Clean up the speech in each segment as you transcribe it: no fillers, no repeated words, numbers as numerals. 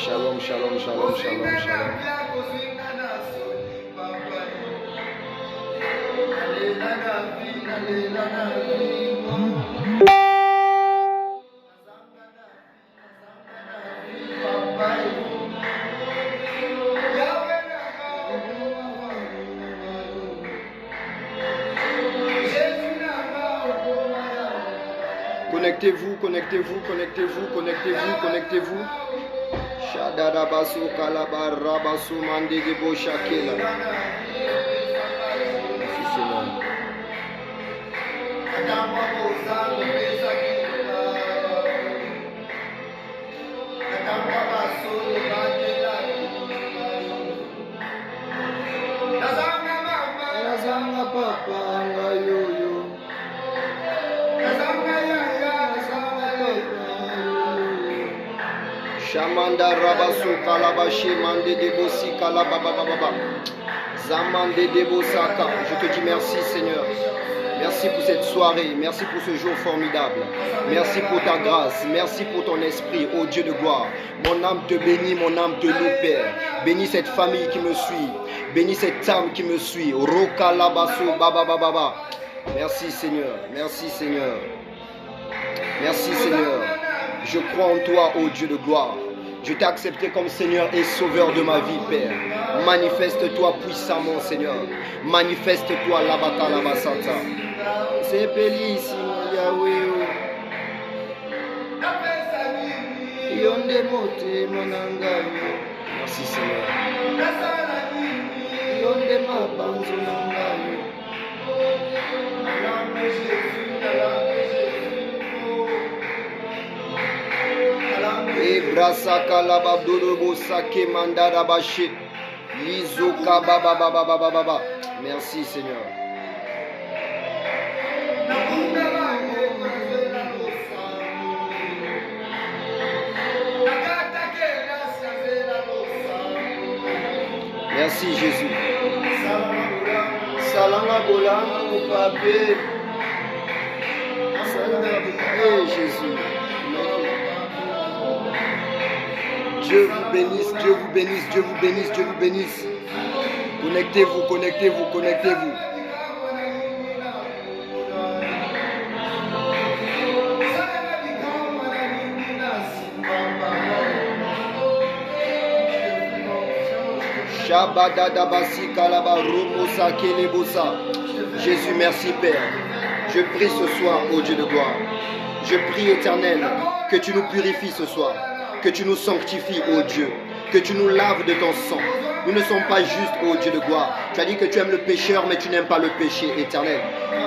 Shalom, shalom, shalom, shalom, shalom. Connectez-vous, connectez-vous, connectez-vous, connectez-vous, connectez-vous. Shadadabasu kalabarabasu mandegebo shakela. Merci Seigneur. Lazanga papa ngayoyo. Shamanda rabasu kalabashi mande debosi kalababababa. Zamande debosaka. Je te dis merci Seigneur. Merci pour cette soirée. Merci pour ce jour formidable. Merci pour ta grâce. Merci pour ton esprit, ô Dieu de gloire. Mon âme te bénit, mon âme te loue, Père. Bénis cette famille qui me suit. Bénis cette âme qui me suit. Roka labasu bababababa. Merci Seigneur. Merci Seigneur. Merci Seigneur. Je crois en toi, ô Dieu de gloire. Je t'ai accepté comme Seigneur et Sauveur de ma vie, Père. Manifeste-toi puissamment, Seigneur. Manifeste-toi, Labaka Labasata. C'est bellissimo, Yahweh. Yonde mote monangayo. Merci, Seigneur. Yonde mabanzo nangayo. Ebrasa kalababdobo sake mandara bashi. Lizuka baba baba baba baba. Merci Seigneur. Merci Jésus. Salanga bolanga pape. Salanga pape Jésus. Dieu vous bénisse, Dieu vous bénisse, Dieu vous bénisse, Dieu vous bénisse. Connectez-vous, connectez-vous, connectez-vous. Shabadadabasi kalaba romosa kelebosa. Jésus, merci Père. Je prie ce soir, ô Dieu de gloire. Je prie éternel que tu nous purifies ce soir. Que tu nous sanctifies, ô Dieu, que tu nous laves de ton sang. Nous ne sommes pas justes, ô Dieu de gloire. Tu as dit que tu aimes le pécheur, mais tu n'aimes pas le péché éternel.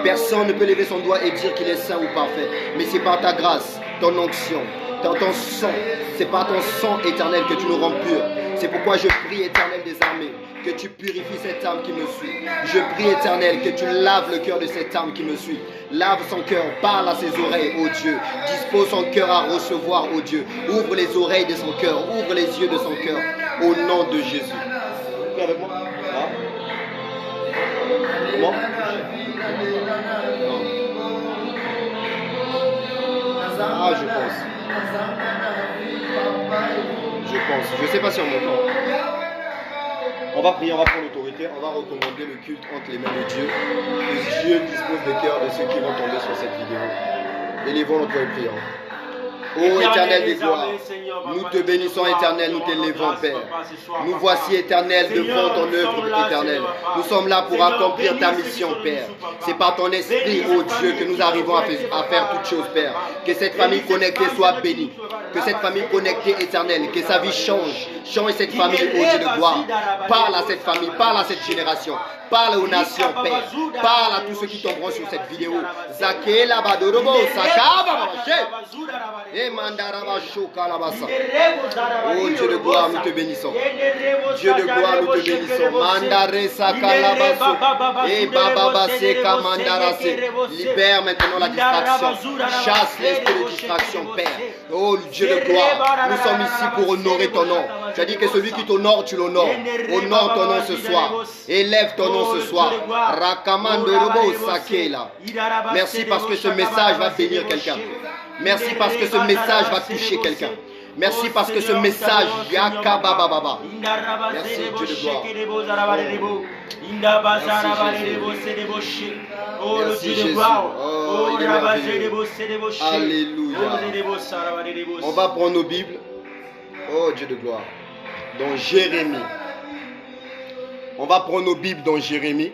Personne ne peut lever son doigt et dire qu'il est saint ou parfait. Mais c'est par ta grâce, ton onction, ton sang. C'est par ton sang éternel que tu nous rends purs. C'est pourquoi je prie, éternel des armées, que tu purifies cette âme qui me suit. Je prie, éternel, que tu laves le cœur de cette âme qui me suit. Lave son cœur, parle à ses oreilles, ô Dieu. Dispose son cœur à recevoir, ô Dieu. Ouvre les oreilles de son cœur, ouvre les yeux de son cœur, au nom de Jésus. Avec moi? Ah. Comment? Non. Ah, je pense. Je ne sais pas si on m'entend. On va prier, on va prendre l'autorité, on va recommander le culte entre les mains de Dieu. Que Dieu dispose des cœurs de ceux qui vont tomber sur cette vidéo. Élevons notre prière. Ô éternel des gloires, nous te bénissons éternel, nous t'élevons Père. Nous voici éternel devant ton œuvre éternelle. Nous sommes là pour accomplir ta mission Père. C'est par ton esprit, ô Dieu, que nous arrivons à faire toutes choses Père. Que cette famille connectée soit bénie. Que cette famille connectée éternelle, que sa vie change. Change cette famille, ô Dieu de gloire. Parle à cette famille, parle à cette génération. Parle aux nations, Père. Parle à tous ceux qui tomberont sur cette vidéo. Zakela Badorobo, Sakaba, oh Dieu de gloire, nous te bénissons. Dieu de gloire, nous te bénissons. Mandare Sakalabaso. Et Baba Seka Mandarase. Libère maintenant la distraction. Chasse l'esprit de distraction, Père. Oh Dieu de gloire, nous sommes ici pour honorer ton nom. Tu as dit que celui qui t'honore, tu l'honores. Honore ton nom ce soir. Élève ton nom ce soir. Rakamandorobo Sakela. Merci parce que ce message va bénir quelqu'un. Merci parce que ce message va toucher quelqu'un. Merci parce que ce message, Yakabababa. Merci Dieu de gloire. Merci Jésus. Oh, il est merveilleux. Alléluia. On va prendre nos Bibles. Oh Dieu de gloire. Dans Jérémie. On va prendre nos Bibles dans Jérémie.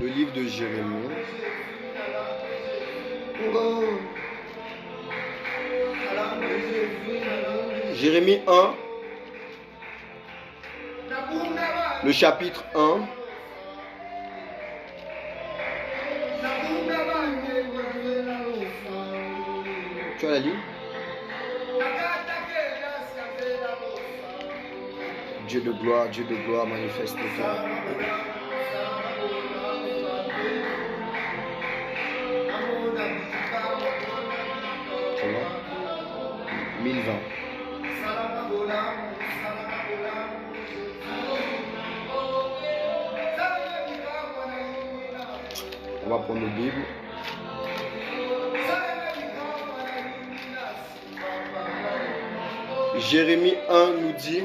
Le livre de Jérémie. Jérémie 1. Le chapitre 1. Tu as la ligne? Dieu de gloire, manifeste-toi. Comment? 1020. On va prendre nos Bibles. Jérémie 1 nous dit.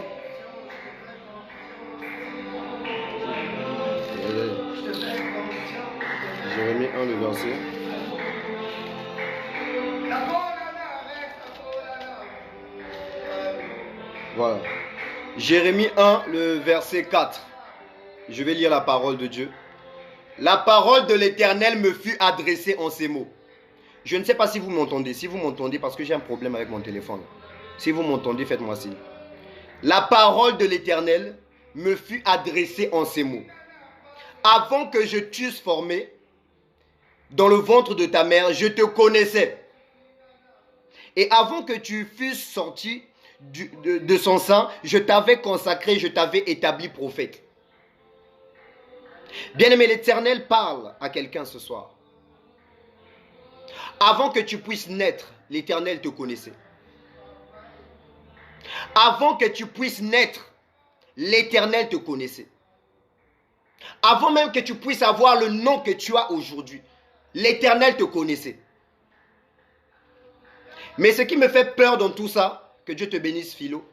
Jérémie 1, le verset. Voilà. Jérémie 1, le verset 4. Je vais lire la parole de Dieu. La parole de l'Éternel me fut adressée en ces mots. Je ne sais pas si vous m'entendez. Si vous m'entendez, parce que j'ai un problème avec mon téléphone. Si vous m'entendez, faites-moi signe. La parole de l'Éternel me fut adressée en ces mots. Avant que je t'eusse formé dans le ventre de ta mère, je te connaissais. Et avant que tu fusses sorti de son sein, je t'avais consacré, je t'avais établi prophète. Bien-aimé, l'Éternel parle à quelqu'un ce soir. Avant que tu puisses naître, l'Éternel te connaissait. Avant que tu puisses naître, l'Éternel te connaissait. Avant même que tu puisses avoir le nom que tu as aujourd'hui, l'Éternel te connaissait. Mais ce qui me fait peur dans tout ça, que Dieu te bénisse Philo,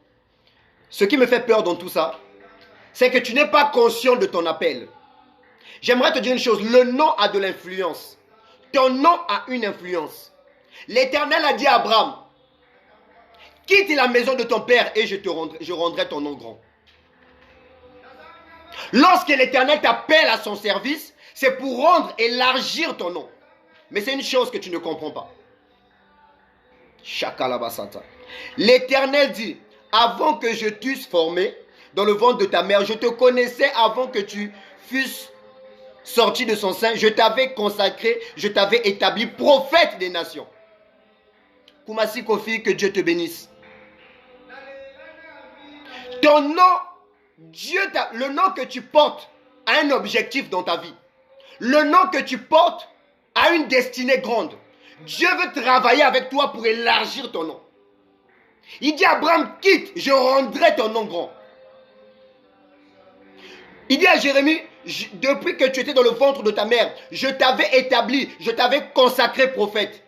ce qui me fait peur dans tout ça, c'est que tu n'es pas conscient de ton appel. J'aimerais te dire une chose, le nom a de l'influence. Ton nom a une influence. L'Éternel a dit à Abraham, quitte la maison de ton père et je rendrai ton nom grand. Lorsque l'Éternel t'appelle à son service, c'est pour rendre, élargir ton nom. Mais c'est une chose que tu ne comprends pas. Shakalabasata. L'Éternel dit, avant que je t'eusse formé dans le ventre de ta mère, je te connaissais avant que tu fusses sorti de son sein, je t'avais consacré, je t'avais établi prophète des nations. Koumassi Kofi, que Dieu te bénisse. Ton nom, le nom que tu portes a un objectif dans ta vie. Le nom que tu portes a une destinée grande. Dieu veut travailler avec toi pour élargir ton nom. Il dit à Abraham, quitte, je rendrai ton nom grand. Il dit à Jérémie, depuis que tu étais dans le ventre de ta mère, je t'avais établi, je t'avais consacré prophète.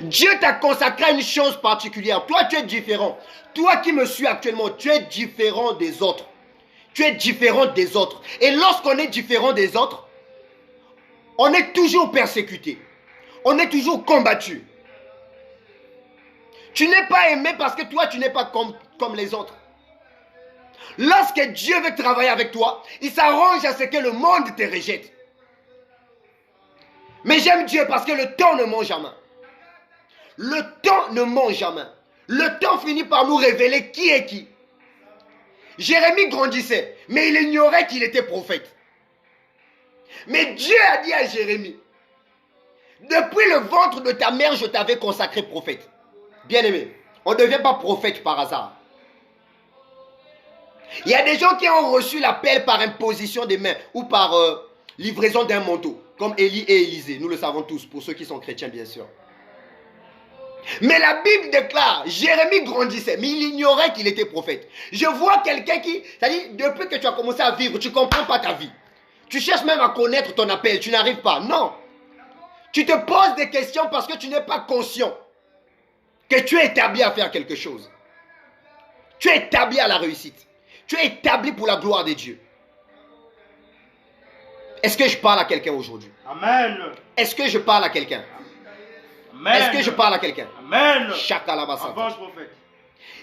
Dieu t'a consacré à une chose particulière. Toi, tu es différent. Toi qui me suis actuellement, tu es différent des autres. Tu es différent des autres. Et lorsqu'on est différent des autres, on est toujours persécuté. On est toujours combattu. Tu n'es pas aimé parce que toi, tu n'es pas comme les autres. Lorsque Dieu veut travailler avec toi, il s'arrange à ce que le monde te rejette. Mais j'aime Dieu parce que le temps ne ment jamais. Le temps ne ment jamais. Le temps finit par nous révéler qui est qui. Jérémie grandissait, mais il ignorait qu'il était prophète. Mais Dieu a dit à Jérémie, depuis le ventre de ta mère, je t'avais consacré prophète. Bien-aimé, on ne devient pas prophète par hasard. Il y a des gens qui ont reçu l'appel par imposition des mains ou par livraison d'un manteau, comme Élie et Élisée. Nous le savons tous, pour ceux qui sont chrétiens, bien sûr. Mais la Bible déclare, Jérémie grandissait, mais il ignorait qu'il était prophète. Je vois quelqu'un qui, c'est-à-dire, depuis que tu as commencé à vivre, tu ne comprends pas ta vie. Tu cherches même à connaître ton appel, tu n'arrives pas. Non. Tu te poses des questions parce que tu n'es pas conscient. que tu es établi à faire quelque chose. Tu es établi à la réussite. Tu es établi pour la gloire de Dieu. Est-ce que je parle à quelqu'un aujourd'hui? Amen. Est-ce que je parle à quelqu'un? Amen. Est-ce que je parle à quelqu'un? Amen. Shakalabasata. Avance, prophète.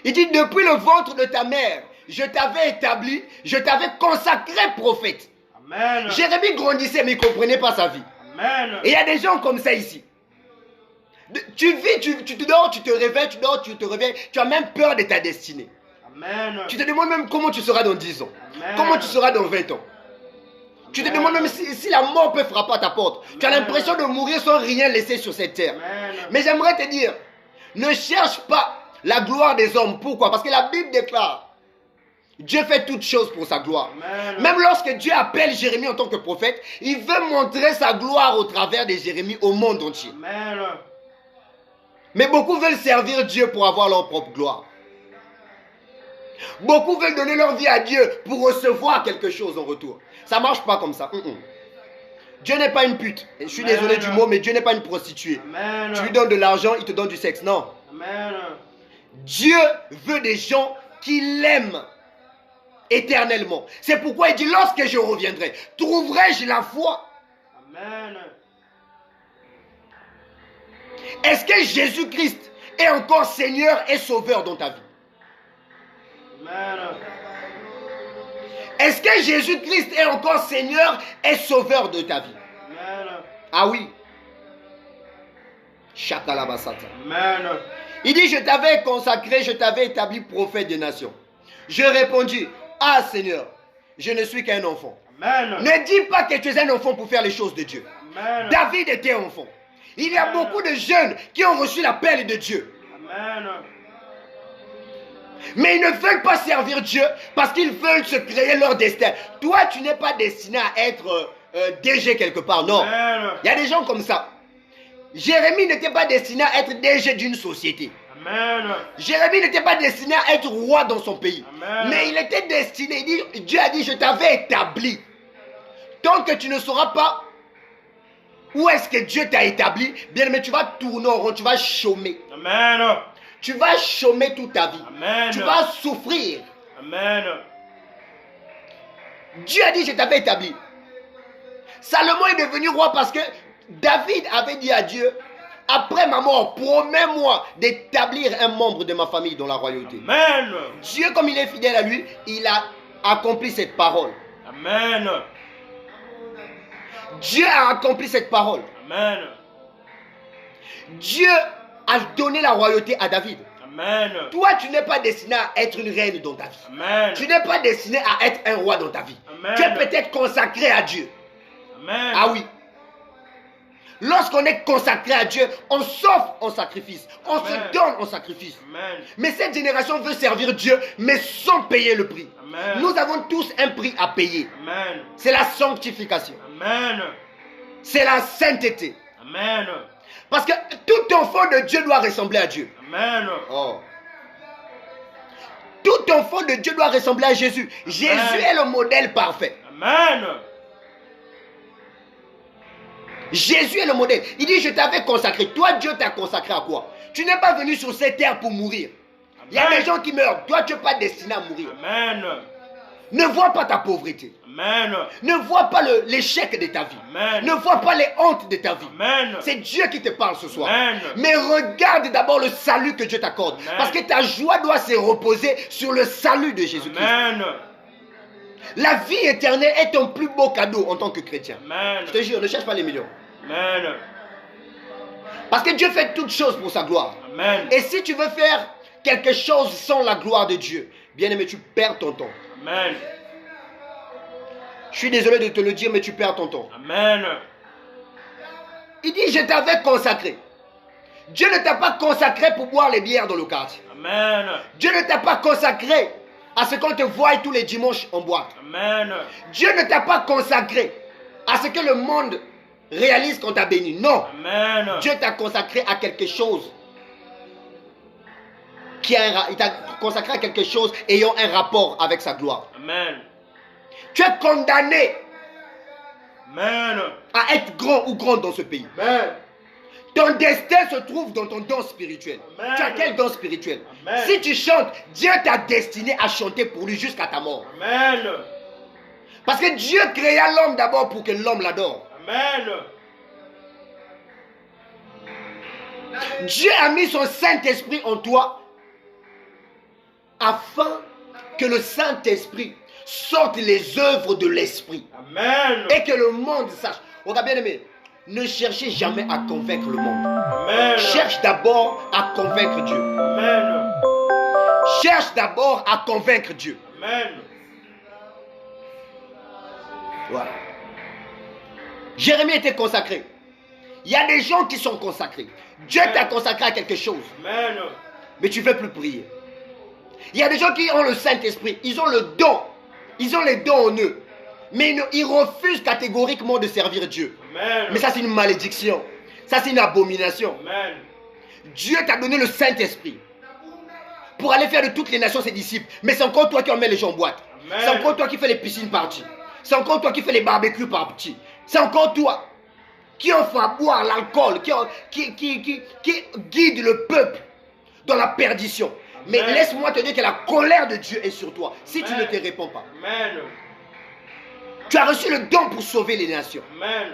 Il dit, depuis le ventre de ta mère, je t'avais établi, je t'avais consacré prophète. Amen. Jérémie grandissait, mais il ne comprenait pas sa vie. Amen. Et il y a des gens comme ça ici. Tu vis, tu dors, tu te réveilles, tu dors, tu te réveilles. Tu as même peur de ta destinée. Amen. Tu te demandes même comment tu seras dans 10 ans. Amen. Comment tu seras dans 20 ans. Tu te demandes même si la mort peut frapper à ta porte. Tu as l'impression de mourir sans rien laisser sur cette terre. Amen. Mais j'aimerais te dire, ne cherche pas la gloire des hommes. Pourquoi? Parce que la Bible déclare, Dieu fait toutes choses pour sa gloire. Amen. Même lorsque Dieu appelle Jérémie en tant que prophète, il veut montrer sa gloire au travers de Jérémie au monde entier. Amen. Mais beaucoup veulent servir Dieu pour avoir leur propre gloire. Beaucoup veulent donner leur vie à Dieu pour recevoir quelque chose en retour. Ça ne marche pas comme ça. Dieu n'est pas une pute. Je suis désolé du mot, mais Dieu n'est pas une prostituée. Amen. Tu lui donnes de l'argent, il te donne du sexe. Non. Amen. Dieu veut des gens qui l'aiment éternellement. C'est pourquoi il dit, lorsque je reviendrai, trouverai-je la foi? Amen. Est-ce que Jésus-Christ est encore Seigneur et Sauveur dans ta vie? Amen. Est-ce que Jésus-Christ est encore Seigneur et Sauveur de ta vie? Amen. Ah oui. Shakalabasata. Amen. Il dit, je t'avais consacré, je t'avais établi prophète des nations. Je répondis, ah Seigneur, je ne suis qu'un enfant. Amen. Ne dis pas que tu es un enfant pour faire les choses de Dieu. Amen. David était enfant. Il y a beaucoup de jeunes qui ont reçu l'appel de Dieu. Amen. Mais ils ne veulent pas servir Dieu parce qu'ils veulent se créer leur destin. Toi, tu n'es pas destiné à être DG quelque part. Non. Amen. Il y a des gens comme ça. Jérémie n'était pas destiné à être DG d'une société. Amen. Jérémie n'était pas destiné à être roi dans son pays. Amen. Mais il était destiné. Dieu a dit, je t'avais établi. Tant que tu ne sauras pas où est-ce que Dieu t'a établi, bien, mais tu vas tourner en rond, tu vas chômer. Amen. Tu vas chômer toute ta vie. Amen. Tu vas souffrir. Amen. Dieu a dit, je t'avais établi. Salomon est devenu roi parce que David avait dit à Dieu, après ma mort, promets-moi d'établir un membre de ma famille dans la royauté. Amen. Dieu, comme il est fidèle à lui, il a accompli cette parole. Amen. Dieu a accompli cette parole. Amen. Dieu a donné la royauté à David. Amen. Toi, tu n'es pas destiné à être une reine dans ta vie. Amen. Tu n'es pas destiné à être un roi dans ta vie. Amen. Tu es peut-être consacré à Dieu. Amen. Ah oui. Lorsqu'on est consacré à Dieu, on s'offre en sacrifice. On Amen. se donne en sacrifice. Amen. Mais cette génération veut servir Dieu, mais sans payer le prix. Amen. Nous avons tous un prix à payer. Amen. C'est la sanctification. Amen. C'est la sainteté. Amen. Parce que tout enfant de Dieu doit ressembler à Dieu. Amen. Oh. Tout enfant de Dieu doit ressembler à Jésus. Jésus est le modèle parfait. Amen. Jésus est le modèle. Il dit, je t'avais consacré. Toi, Dieu t'a consacré à quoi? Tu n'es pas venu sur cette terre pour mourir. Il y a des gens qui meurent. Toi, tu n'es pas destiné à mourir. Amen. Ne vois pas ta pauvreté. Amen. Ne vois pas l'échec de ta vie. Amen. Ne vois pas les hontes de ta vie. Amen. C'est Dieu qui te parle ce soir. Amen. Mais regarde d'abord le salut que Dieu t'accorde. Amen. Parce que ta joie doit se reposer sur le salut de Jésus-Christ. Amen. La vie éternelle est ton plus beau cadeau en tant que chrétien. Amen. Je te jure, ne cherche pas les millions. Amen. Parce que Dieu fait toutes choses pour sa gloire. Amen. Et si tu veux faire quelque chose sans la gloire de Dieu, bien aimé, tu perds ton temps. Amen. Je suis désolé de te le dire, mais tu perds ton temps. Amen. Il dit, je t'avais consacré. Dieu ne t'a pas consacré pour boire les bières dans le quartier. Amen. Dieu ne t'a pas consacré à ce qu'on te voie tous les dimanches en boîte. Amen. Dieu ne t'a pas consacré à ce que le monde réalise qu'on t'a béni. Non. Amen. Dieu t'a consacré à quelque chose. Il t'a consacré à quelque chose ayant un rapport avec sa gloire. Amen. Tu es condamné Amen. à être grand ou grande dans ce pays. Amen. Ton destin se trouve dans ton don spirituel. Amen. Tu as quel don spirituel? Amen. Si tu chantes, Dieu t'a destiné à chanter pour lui jusqu'à ta mort. Amen. Parce que Dieu créa l'homme d'abord pour que l'homme l'adore. Amen. Dieu a mis son Saint-Esprit en toi afin que le Saint-Esprit sorte les œuvres de l'Esprit. Amen. Et que le monde sache. Regarde bien aimé, ne cherchez jamais à convaincre le monde. Amen. Cherche d'abord à convaincre Dieu. Amen. Cherche d'abord à convaincre Dieu. Amen. Voilà. Jérémie était consacré. Il y a des gens qui sont consacrés. Dieu t'a consacré à quelque chose. Amen. Mais tu ne veux plus prier. Il y a des gens qui ont le Saint-Esprit. Ils ont le don. Ils ont les dons en eux. Mais ils refusent catégoriquement de servir Dieu. Amen. Mais ça, c'est une malédiction. Ça, c'est une abomination. Amen. Dieu t'a donné le Saint-Esprit pour aller faire de toutes les nations ses disciples. Mais c'est encore toi qui emmènes les gens en boîte. Amen. C'est encore toi qui fais les piscines parties. C'est encore toi qui fais les barbecues parties. C'est encore toi qui offre à boire l'alcool, qui guide le peuple dans la perdition. Mais Amen. laisse-moi te dire que la colère de Dieu est sur toi si tu Amen. ne te réponds pas. Amen. Tu as reçu le don pour sauver les nations. Amen.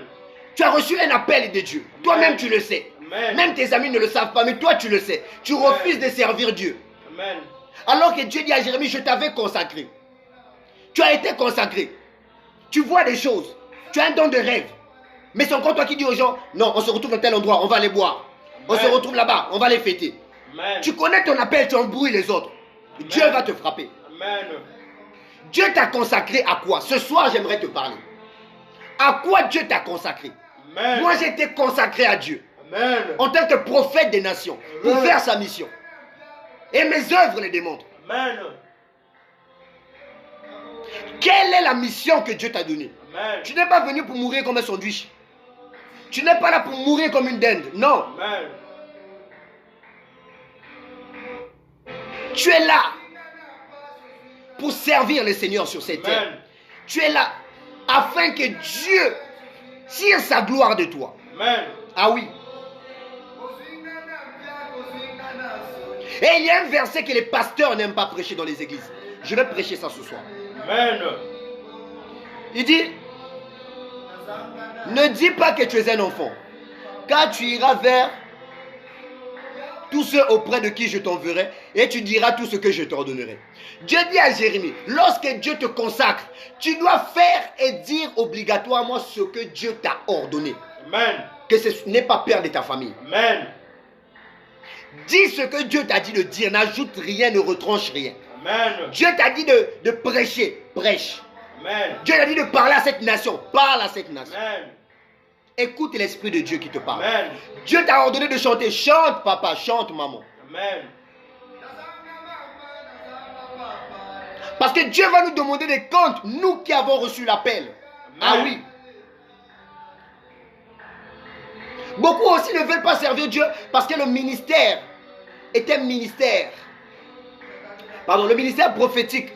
Tu as reçu un appel de Dieu. Toi-même, tu le sais. Amen. Même tes amis ne le savent pas, mais toi, tu le sais. Tu refuses de servir Dieu. Amen. Alors que Dieu dit à Jérémie, je t'avais consacré. Tu as été consacré. Tu vois des choses. Tu as un don de rêve. Mais c'est encore toi qui dis aux gens, non, on se retrouve dans tel endroit, on va aller boire. On se retrouve là-bas, on va les fêter. Amen. Tu connais ton appel, tu embrouilles les autres. Dieu va te frapper. Amen. Dieu t'a consacré à quoi? Ce soir, j'aimerais te parler. À quoi Dieu t'a consacré? Amen. Moi, j'ai été consacré à Dieu Amen. en tant que prophète des nations pour Amen. faire sa mission. Et mes œuvres le démontrent. Amen. Quelle est la mission que Dieu t'a donnée? Amen. Tu n'es pas venu pour mourir comme un sandwich. Tu n'es pas là pour mourir comme une dinde. Non. Amen. Tu es là pour servir le Seigneur sur cette terre. Amen. Tu es là afin que Dieu tire sa gloire de toi. Amen. Ah oui. Et il y a un verset que les pasteurs n'aiment pas prêcher dans les églises. Je vais prêcher ça ce soir. Amen. Il dit, ne dis pas que tu es un enfant, car tu iras vers tous ceux auprès de qui je t'enverrai, et tu diras tout ce que je t'ordonnerai. Dieu dit à Jérémie, lorsque Dieu te consacre, tu dois faire et dire obligatoirement ce que Dieu t'a ordonné. Amen. Que ce n'est pas perdre ta famille. Amen. Dis ce que Dieu t'a dit de dire, n'ajoute rien, ne retranche rien. Amen. Dieu t'a dit de prêcher, prêche. Amen. Dieu t'a dit de parler à cette nation, parle à cette nation. Amen. Écoute l'Esprit de Dieu qui te parle. Amen. Dieu t'a ordonné de chanter, chante papa, chante maman. Amen. Parce que Dieu va nous demander des comptes, nous qui avons reçu l'appel. Ah oui. Beaucoup aussi ne veulent pas servir Dieu parce que le ministère est un ministère. Pardon, le ministère prophétique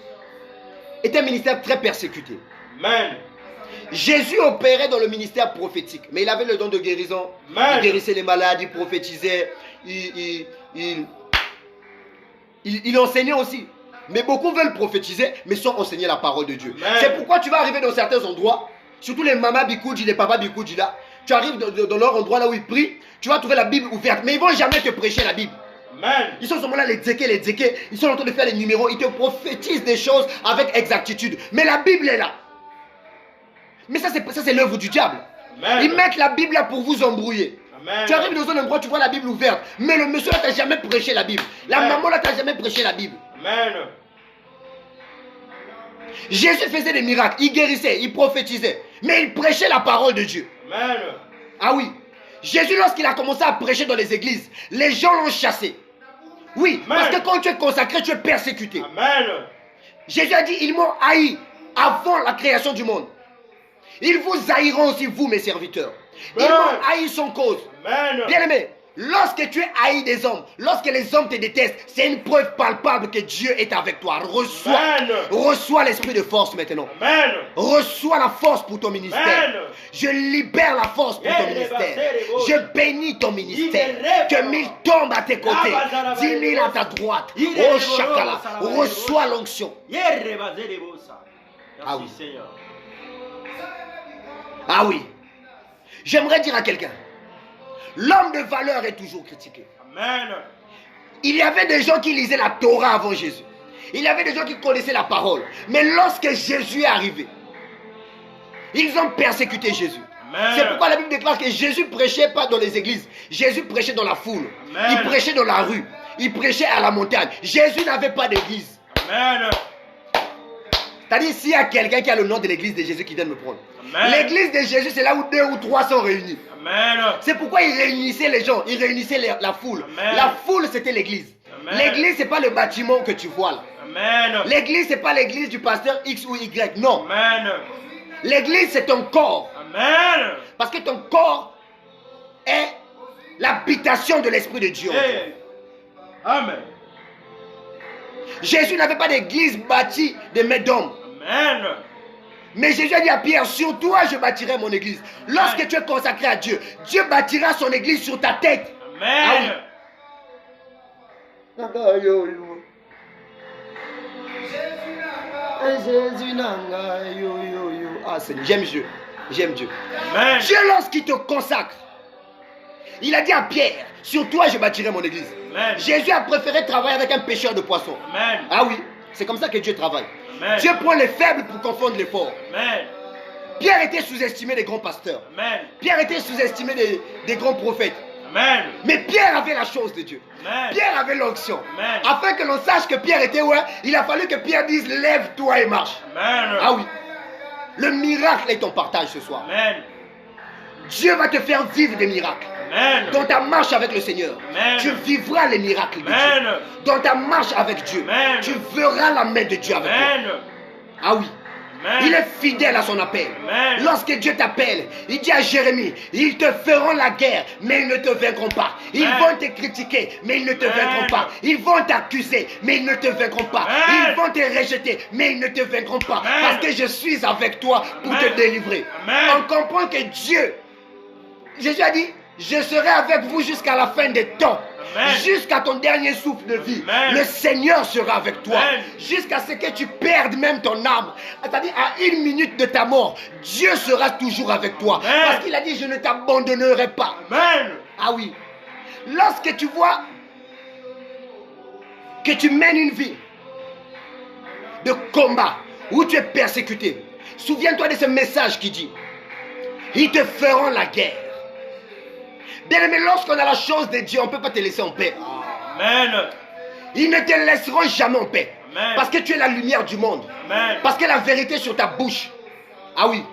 est un ministère très persécuté. Amen. Jésus opérait dans le ministère prophétique, mais il avait le don de guérison. Amen. Il guérissait les malades, il prophétisait, il enseignait aussi. Mais beaucoup veulent prophétiser, mais sans enseigner la parole de Dieu. Amen. C'est pourquoi tu vas arriver dans certains endroits, surtout les mamas Bikoudji, les papas Bikoudji là. Tu arrives dans leur endroit là où ils prient, tu vas trouver la Bible ouverte, mais ils ne vont jamais te prêcher la Bible. Amen. Ils sont seulement là, les dzékés, ils sont en train de faire les numéros, ils te prophétisent des choses avec exactitude. Mais la Bible est là. Mais ça c'est l'œuvre du diable. Amen. Ils mettent la Bible là pour vous embrouiller. Amen. Tu arrives dans un endroit, tu vois la Bible ouverte, mais le monsieur là t'a jamais prêché la Bible. La Amen. maman là t'a jamais prêché la Bible. Amen. Jésus faisait des miracles, il guérissait, il prophétisait, mais il prêchait la parole de Dieu. Amen. Ah oui. Jésus, lorsqu'il a commencé à prêcher dans les églises, les gens l'ont chassé. Oui, Amen. parce que quand tu es consacré, tu es persécuté. Amen. Jésus a dit, ils m'ont haï avant la création du monde. Ils vous haïront aussi, vous, mes serviteurs. Ils Amen. m'ont haï sans cause. Amen. Bien aimé, Lorsque tu es haï des hommes, lorsque les hommes te détestent, c'est une preuve palpable que Dieu est avec toi. Reçois l'esprit de force maintenant. Amen. Reçois la force pour ton ministère. Amen. Je libère la force pour ton ministère. Je bénis ton ministère. Que 1000 tombent à tes côtés, 10 000 à ta droite. Oh Chakala, reçois l'onction. Ah oui. Seigneur. Ah oui. J'aimerais dire à quelqu'un, l'homme de valeur est toujours critiqué. Amen. Il y avait des gens qui lisaient la Torah avant Jésus. Il y avait des gens qui connaissaient la parole. Mais lorsque Jésus est arrivé, ils ont persécuté Jésus. Amen. C'est pourquoi la Bible déclare que Jésus prêchait pas dans les églises. Jésus prêchait dans la foule. Amen. Il prêchait dans la rue. Il prêchait à la montagne. Jésus n'avait pas d'église. Amen. C'est-à-dire s'il y a quelqu'un qui a le nom de l'église de Jésus qui vient me prendre. Amen. L'église de Jésus, c'est là où 2 ou 3 sont réunis. Amen. C'est pourquoi il réunissait les gens, il réunissait la foule. Amen. La foule, c'était l'église. Amen. L'église, c'est pas le bâtiment que tu vois là. Amen. L'église, c'est pas l'église du pasteur X ou Y. Non. Amen. L'église, c'est ton corps. Amen. Parce que ton corps est l'habitation de l'Esprit de Dieu. Hey. Amen. Jésus n'avait pas d'église bâtie de mains d'hommes. Amen. Mais Jésus a dit à Pierre, sur toi je bâtirai mon église. Lorsque Amen. tu es consacré à Dieu, Dieu bâtira son église sur ta tête. Amen. Ah oui. Jésus nanga, yo, yo, yo. Ah Seigneur, j'aime Dieu. J'aime Dieu. Amen. Dieu, lorsqu'il te consacre, il a dit à Pierre, sur toi je bâtirai mon église. Amen. Jésus a préféré travailler avec un pêcheur de poissons. Amen. Ah oui, c'est comme ça que Dieu travaille. Amen. Dieu prend les faibles pour confondre les forts. Amen. Pierre était sous-estimé des grands pasteurs. Amen. Pierre était sous-estimé des grands prophètes. Amen. Mais Pierre avait la chose de Dieu. Amen. Pierre avait l'onction. Amen. Afin que l'on sache que Pierre était où, il a fallu que Pierre dise lève-toi et marche. Amen. Ah oui. Le miracle est ton partage ce soir. Amen. Dieu va te faire vivre des miracles. Amen. Dans ta marche avec le Seigneur, Amen. tu vivras les miracles de Dieu. Amen. Dans ta marche avec Dieu, Amen. tu verras la main de Dieu avec toi. Amen. Ah oui. Amen. Il est fidèle à son appel. Amen. Lorsque Dieu t'appelle, il dit à Jérémie, ils te feront la guerre, mais ils ne te vaincront pas. Ils Amen. vont te critiquer, mais ils ne te Amen. vaincront pas. Ils vont t'accuser, mais ils ne te vaincront pas. Amen. Ils vont te rejeter, mais ils ne te vaincront pas. Amen. Parce que je suis avec toi pour Amen. te délivrer. Amen. On comprend que Dieu, Jésus a dit, je serai avec vous jusqu'à la fin des temps. Amen. Jusqu'à ton dernier souffle de vie. Amen. Le Seigneur sera avec toi. Amen. Jusqu'à ce que tu perdes même ton âme. C'est-à-dire à 1 minute de ta mort, Dieu sera toujours avec toi. Amen. Parce qu'il a dit, je ne t'abandonnerai pas. Amen. Ah oui. Lorsque tu vois que tu mènes une vie de combat, où tu es persécuté, souviens-toi de ce message qui dit, ils te feront la guerre. Bien aimé, lorsqu'on a la chose de Dieu, on ne peut pas te laisser en paix. Amen. Ils ne te laisseront jamais en paix. Amen. Parce que tu es la lumière du monde. Amen. Parce que la vérité est sur ta bouche. Ah oui.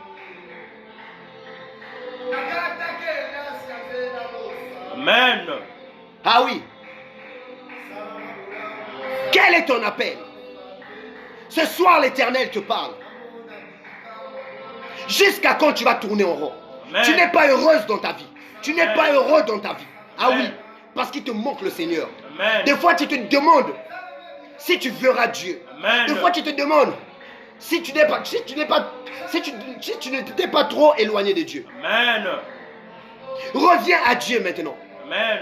Amen. Ah oui. Quel est ton appel? Ce soir, l'Éternel te parle. Jusqu'à quand tu vas tourner en rond? Amen. Tu n'es pas heureuse dans ta vie. Tu n'es Amen. pas heureux dans ta vie. Ah Amen. oui. Parce qu'il te manque le Seigneur. Amen. Des fois, tu te demandes si tu verras Dieu. Amen. Des fois, tu te demandes si tu n'es pas, si tu ne t'es pas trop éloigné de Dieu. Amen. Reviens à Dieu maintenant. Amen.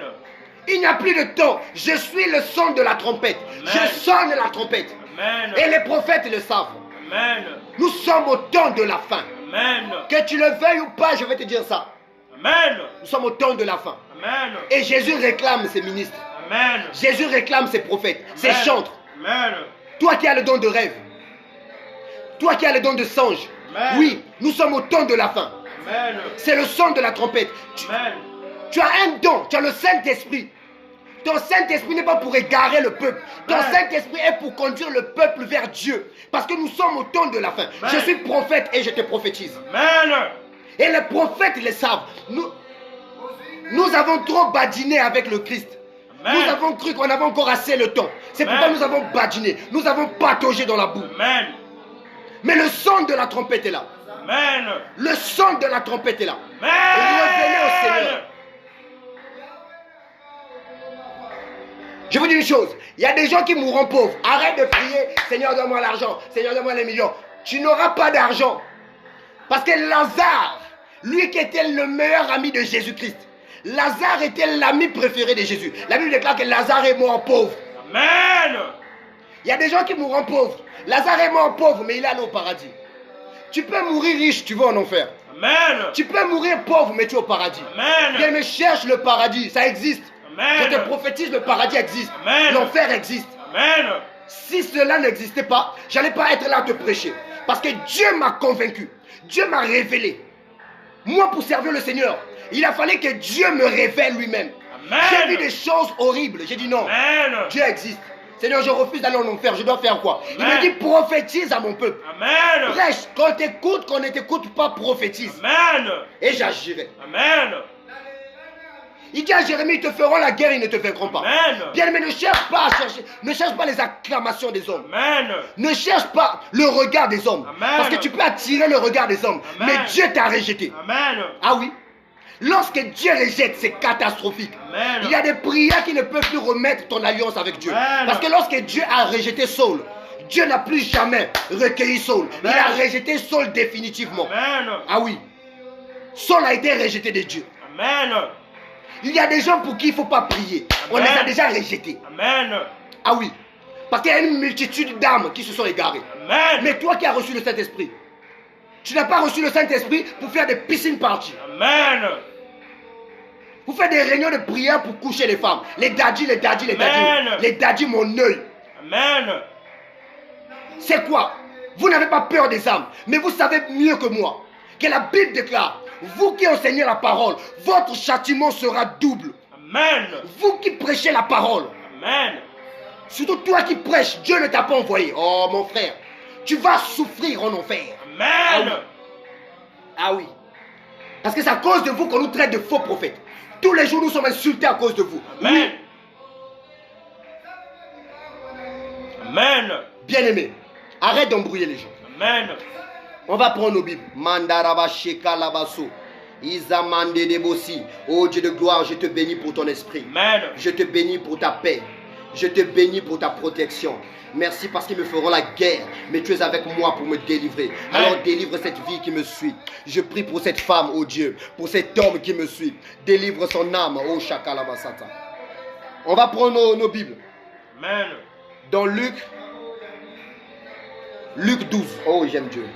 Il n'y a plus de temps. Je suis le son de la trompette. Amen. Je sonne la trompette. Amen. Et les prophètes le savent. Amen. Nous sommes au temps de la fin. Amen. Que tu le veuilles ou pas, je vais te dire ça. Amen. Nous sommes au temps de la fin. Amen. Et Jésus réclame ses ministres. Amen. Jésus réclame ses prophètes, ses Amen. chantres. Amen. Toi qui as le don de rêve. Toi qui as le don de songe. Amen. Oui, nous sommes au temps de la fin. Amen. C'est le son de la trompette. Amen. Tu as un don, tu as le Saint-Esprit. Ton Saint-Esprit n'est pas pour égarer le peuple. Ton Amen. Saint-Esprit est pour conduire le peuple vers Dieu. Parce que nous sommes au temps de la fin. Amen. Je suis prophète et je te prophétise. Amen. Et les prophètes le savent. Nous avons trop badiné avec le Christ. Amen. Nous avons cru qu'on avait encore assez le temps. C'est pourquoi Amen. nous avons badiné. Nous avons pataugé dans la boue. Amen. Mais le son de la trompette est là. Amen. Le son de la trompette est là. Amen. Revenez au Seigneur. Je vous dis une chose, il y a des gens qui mourront pauvres. Arrête de prier, Seigneur donne-moi l'argent, Seigneur donne-moi les millions. Tu n'auras pas d'argent. Parce que Lazare, lui qui était le meilleur ami de Jésus-Christ, Lazare était l'ami préféré de Jésus. La Bible déclare que Lazare est mort pauvre. Amen. Il y a des gens qui mourront pauvres. Lazare est mort pauvre, mais il est allé au paradis. Tu peux mourir riche, tu vas en enfer. Amen. Tu peux mourir pauvre, mais tu es au paradis. Amen. Bien, mais cherche le paradis, ça existe. Amen. Je te prophétise, le paradis existe. Amen. L'enfer existe. Amen. Si cela n'existait pas, j'allais pas être là à te prêcher. Parce que Dieu m'a convaincu. Dieu m'a révélé. Moi, pour servir le Seigneur, il a fallu que Dieu me révèle lui-même. J'ai vu des choses horribles. J'ai dit non. Amen. Dieu existe. Seigneur, je refuse d'aller en enfer. Je dois faire quoi? Il Amen. me dit prophétise à mon peuple. Amen. Prêche. Qu'on t'écoute, qu'on ne t'écoute pas, prophétise. Amen. Et j'agirai. Amen. Il dit à Jérémie, ils te feront la guerre, ils ne te vaincront pas. Amen. Bien, mais ne cherche pas à chercher. Ne cherche pas les acclamations des hommes. Amen. Ne cherche pas le regard des hommes. Amen. Parce que tu peux attirer le regard des hommes. Amen. Mais Dieu t'a rejeté. Amen. Ah oui. Lorsque Dieu rejette, c'est catastrophique. Amen. Il y a des prières qui ne peuvent plus remettre ton alliance avec Dieu. Amen. Parce que lorsque Dieu a rejeté Saul, Dieu n'a plus jamais recueilli Saul. Amen. Il a rejeté Saul définitivement. Amen. Ah oui. Saul a été rejeté de Dieu. Amen. Il y a des gens pour qui il ne faut pas prier. On les a déjà rejetés. Amen. Ah oui. Parce qu'il y a une multitude d'âmes qui se sont égarées. Amen. Mais toi qui as reçu le Saint-Esprit, tu n'as pas reçu le Saint-Esprit pour faire des piscines parties. Amen. Pour faire des réunions de prière pour coucher les femmes. Les dadis, les dadis, les dadis. Amen. Les dadis, mon œil. Amen. C'est quoi? Vous n'avez pas peur des âmes. Mais vous savez mieux que moi que la Bible déclare, vous qui enseignez la parole, votre châtiment sera double. Amen. Vous qui prêchez la parole, Amen. surtout toi qui prêches, Dieu ne t'a pas envoyé. Oh mon frère, tu vas souffrir en enfer. Amen. Ah oui. Parce que c'est à cause de vous qu'on nous traite de faux prophètes. Tous les jours nous sommes insultés à cause de vous. Amen. Amen. Bien-aimé, arrête d'embrouiller les gens. Amen. On va prendre nos Bibles. Mandaraba Sheka Labaso. Isamande Debosi. Oh Dieu de gloire, je te bénis pour ton esprit. Amen. Je te bénis pour ta paix. Je te bénis pour ta protection. Merci parce qu'ils me feront la guerre. Mais tu es avec moi pour me délivrer. Amen. Alors délivre cette vie qui me suit. Je prie pour cette femme, oh Dieu. Pour cet homme qui me suit. Délivre son âme, oh Shakalabasata. On va prendre nos Bibles. Amen. Dans Luc 12. Oh, j'aime Dieu.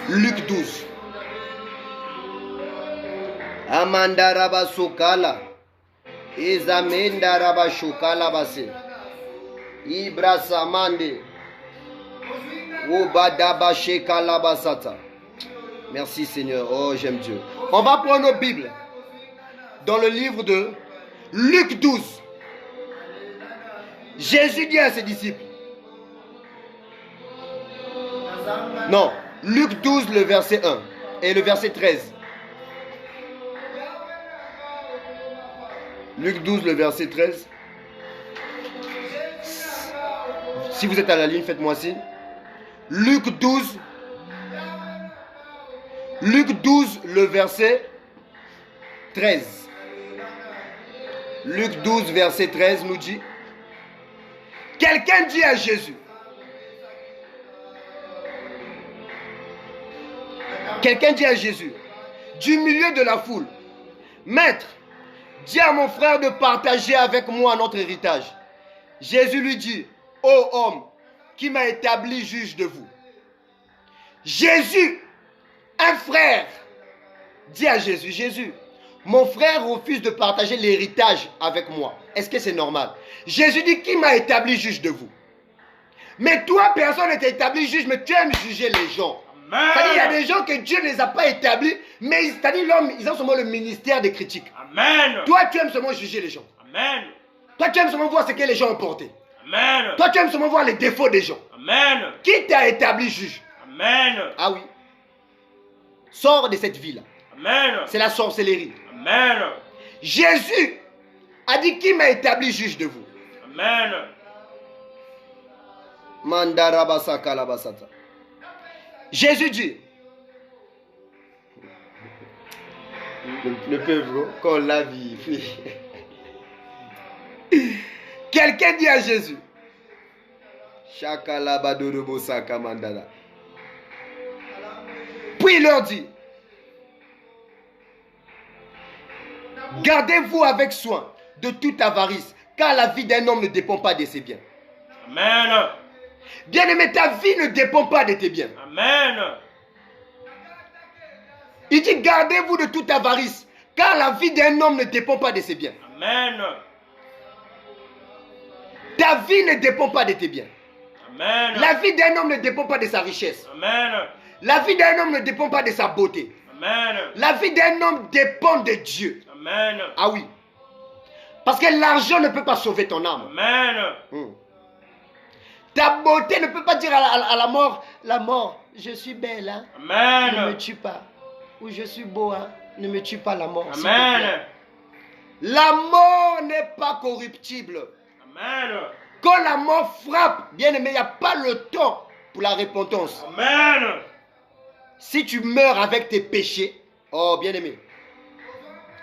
Luc 12. Amanda Rabasokala. Ezamenda Rabashokala Base. Ibrasamande. Obadabashekala Basata. Merci Seigneur. Oh, j'aime Dieu. On va prendre nos Bibles. Dans le livre de Luc 12. Jésus dit à ses disciples. Non, Luc 12, le verset 1 et le verset 13. Luc 12, le verset 13. Si vous êtes à la ligne, faites-moi signe. Luc 12, le verset 13. Luc 12, verset 13 nous dit. Quelqu'un dit à Jésus. Quelqu'un dit à Jésus, du milieu de la foule, Maître, dis à mon frère de partager avec moi notre héritage. Jésus lui dit, ô homme, qui m'a établi juge de vous. Jésus, un frère, dit à Jésus, Jésus, mon frère refuse de partager l'héritage avec moi. Est-ce que c'est normal? Jésus dit, qui m'a établi juge de vous? Mais toi, personne ne t'a établi juge, mais tu aimes juger les gens. C'est-à-dire, il y a des gens que Dieu ne les a pas établis, mais c'est-à-dire l'homme, ils ont seulement le ministère des critiques. Amen. Toi, tu aimes seulement juger les gens. Amen. Toi, tu aimes seulement voir ce que les gens ont porté. Amen. Toi, tu aimes seulement voir les défauts des gens. Amen. Qui t'a établi juge? Amen. Ah oui. Sors de cette vie-là. Amen. C'est la sorcellerie. Amen. Jésus a dit, qui m'a établi juge de vous? Amen. Mandarabasaka labasata. Jésus dit, le peuple, quand on l'a vu, Quelqu'un dit à Jésus. Shakalabadorobosa kamandala. Puis il leur dit. Gardez-vous avec soin de toute avarice, car la vie d'un homme ne dépend pas de ses biens. Amen. Bien-aimé, ta vie ne dépend pas de tes biens. Amen. Il dit gardez-vous de toute avarice, car la vie d'un homme ne dépend pas de ses biens. Amen. Ta vie ne dépend pas de tes biens. Amen. La vie d'un homme ne dépend pas de sa richesse. Amen. La vie d'un homme ne dépend pas de sa beauté. Amen. La vie d'un homme dépend de Dieu. Amen. Ah oui. Parce que l'argent ne peut pas sauver ton âme. Amen. Ta beauté ne peut pas dire à la mort, je suis belle, hein? Amen. Ne me tue pas. Ou je suis beau, hein? Ne me tue pas la mort. s'il te Amen. plaît. La mort n'est pas corruptible. Amen. Quand la mort frappe, bien aimé, il n'y a pas le temps pour la repentance. Amen. Si tu meurs avec tes péchés, oh bien aimé,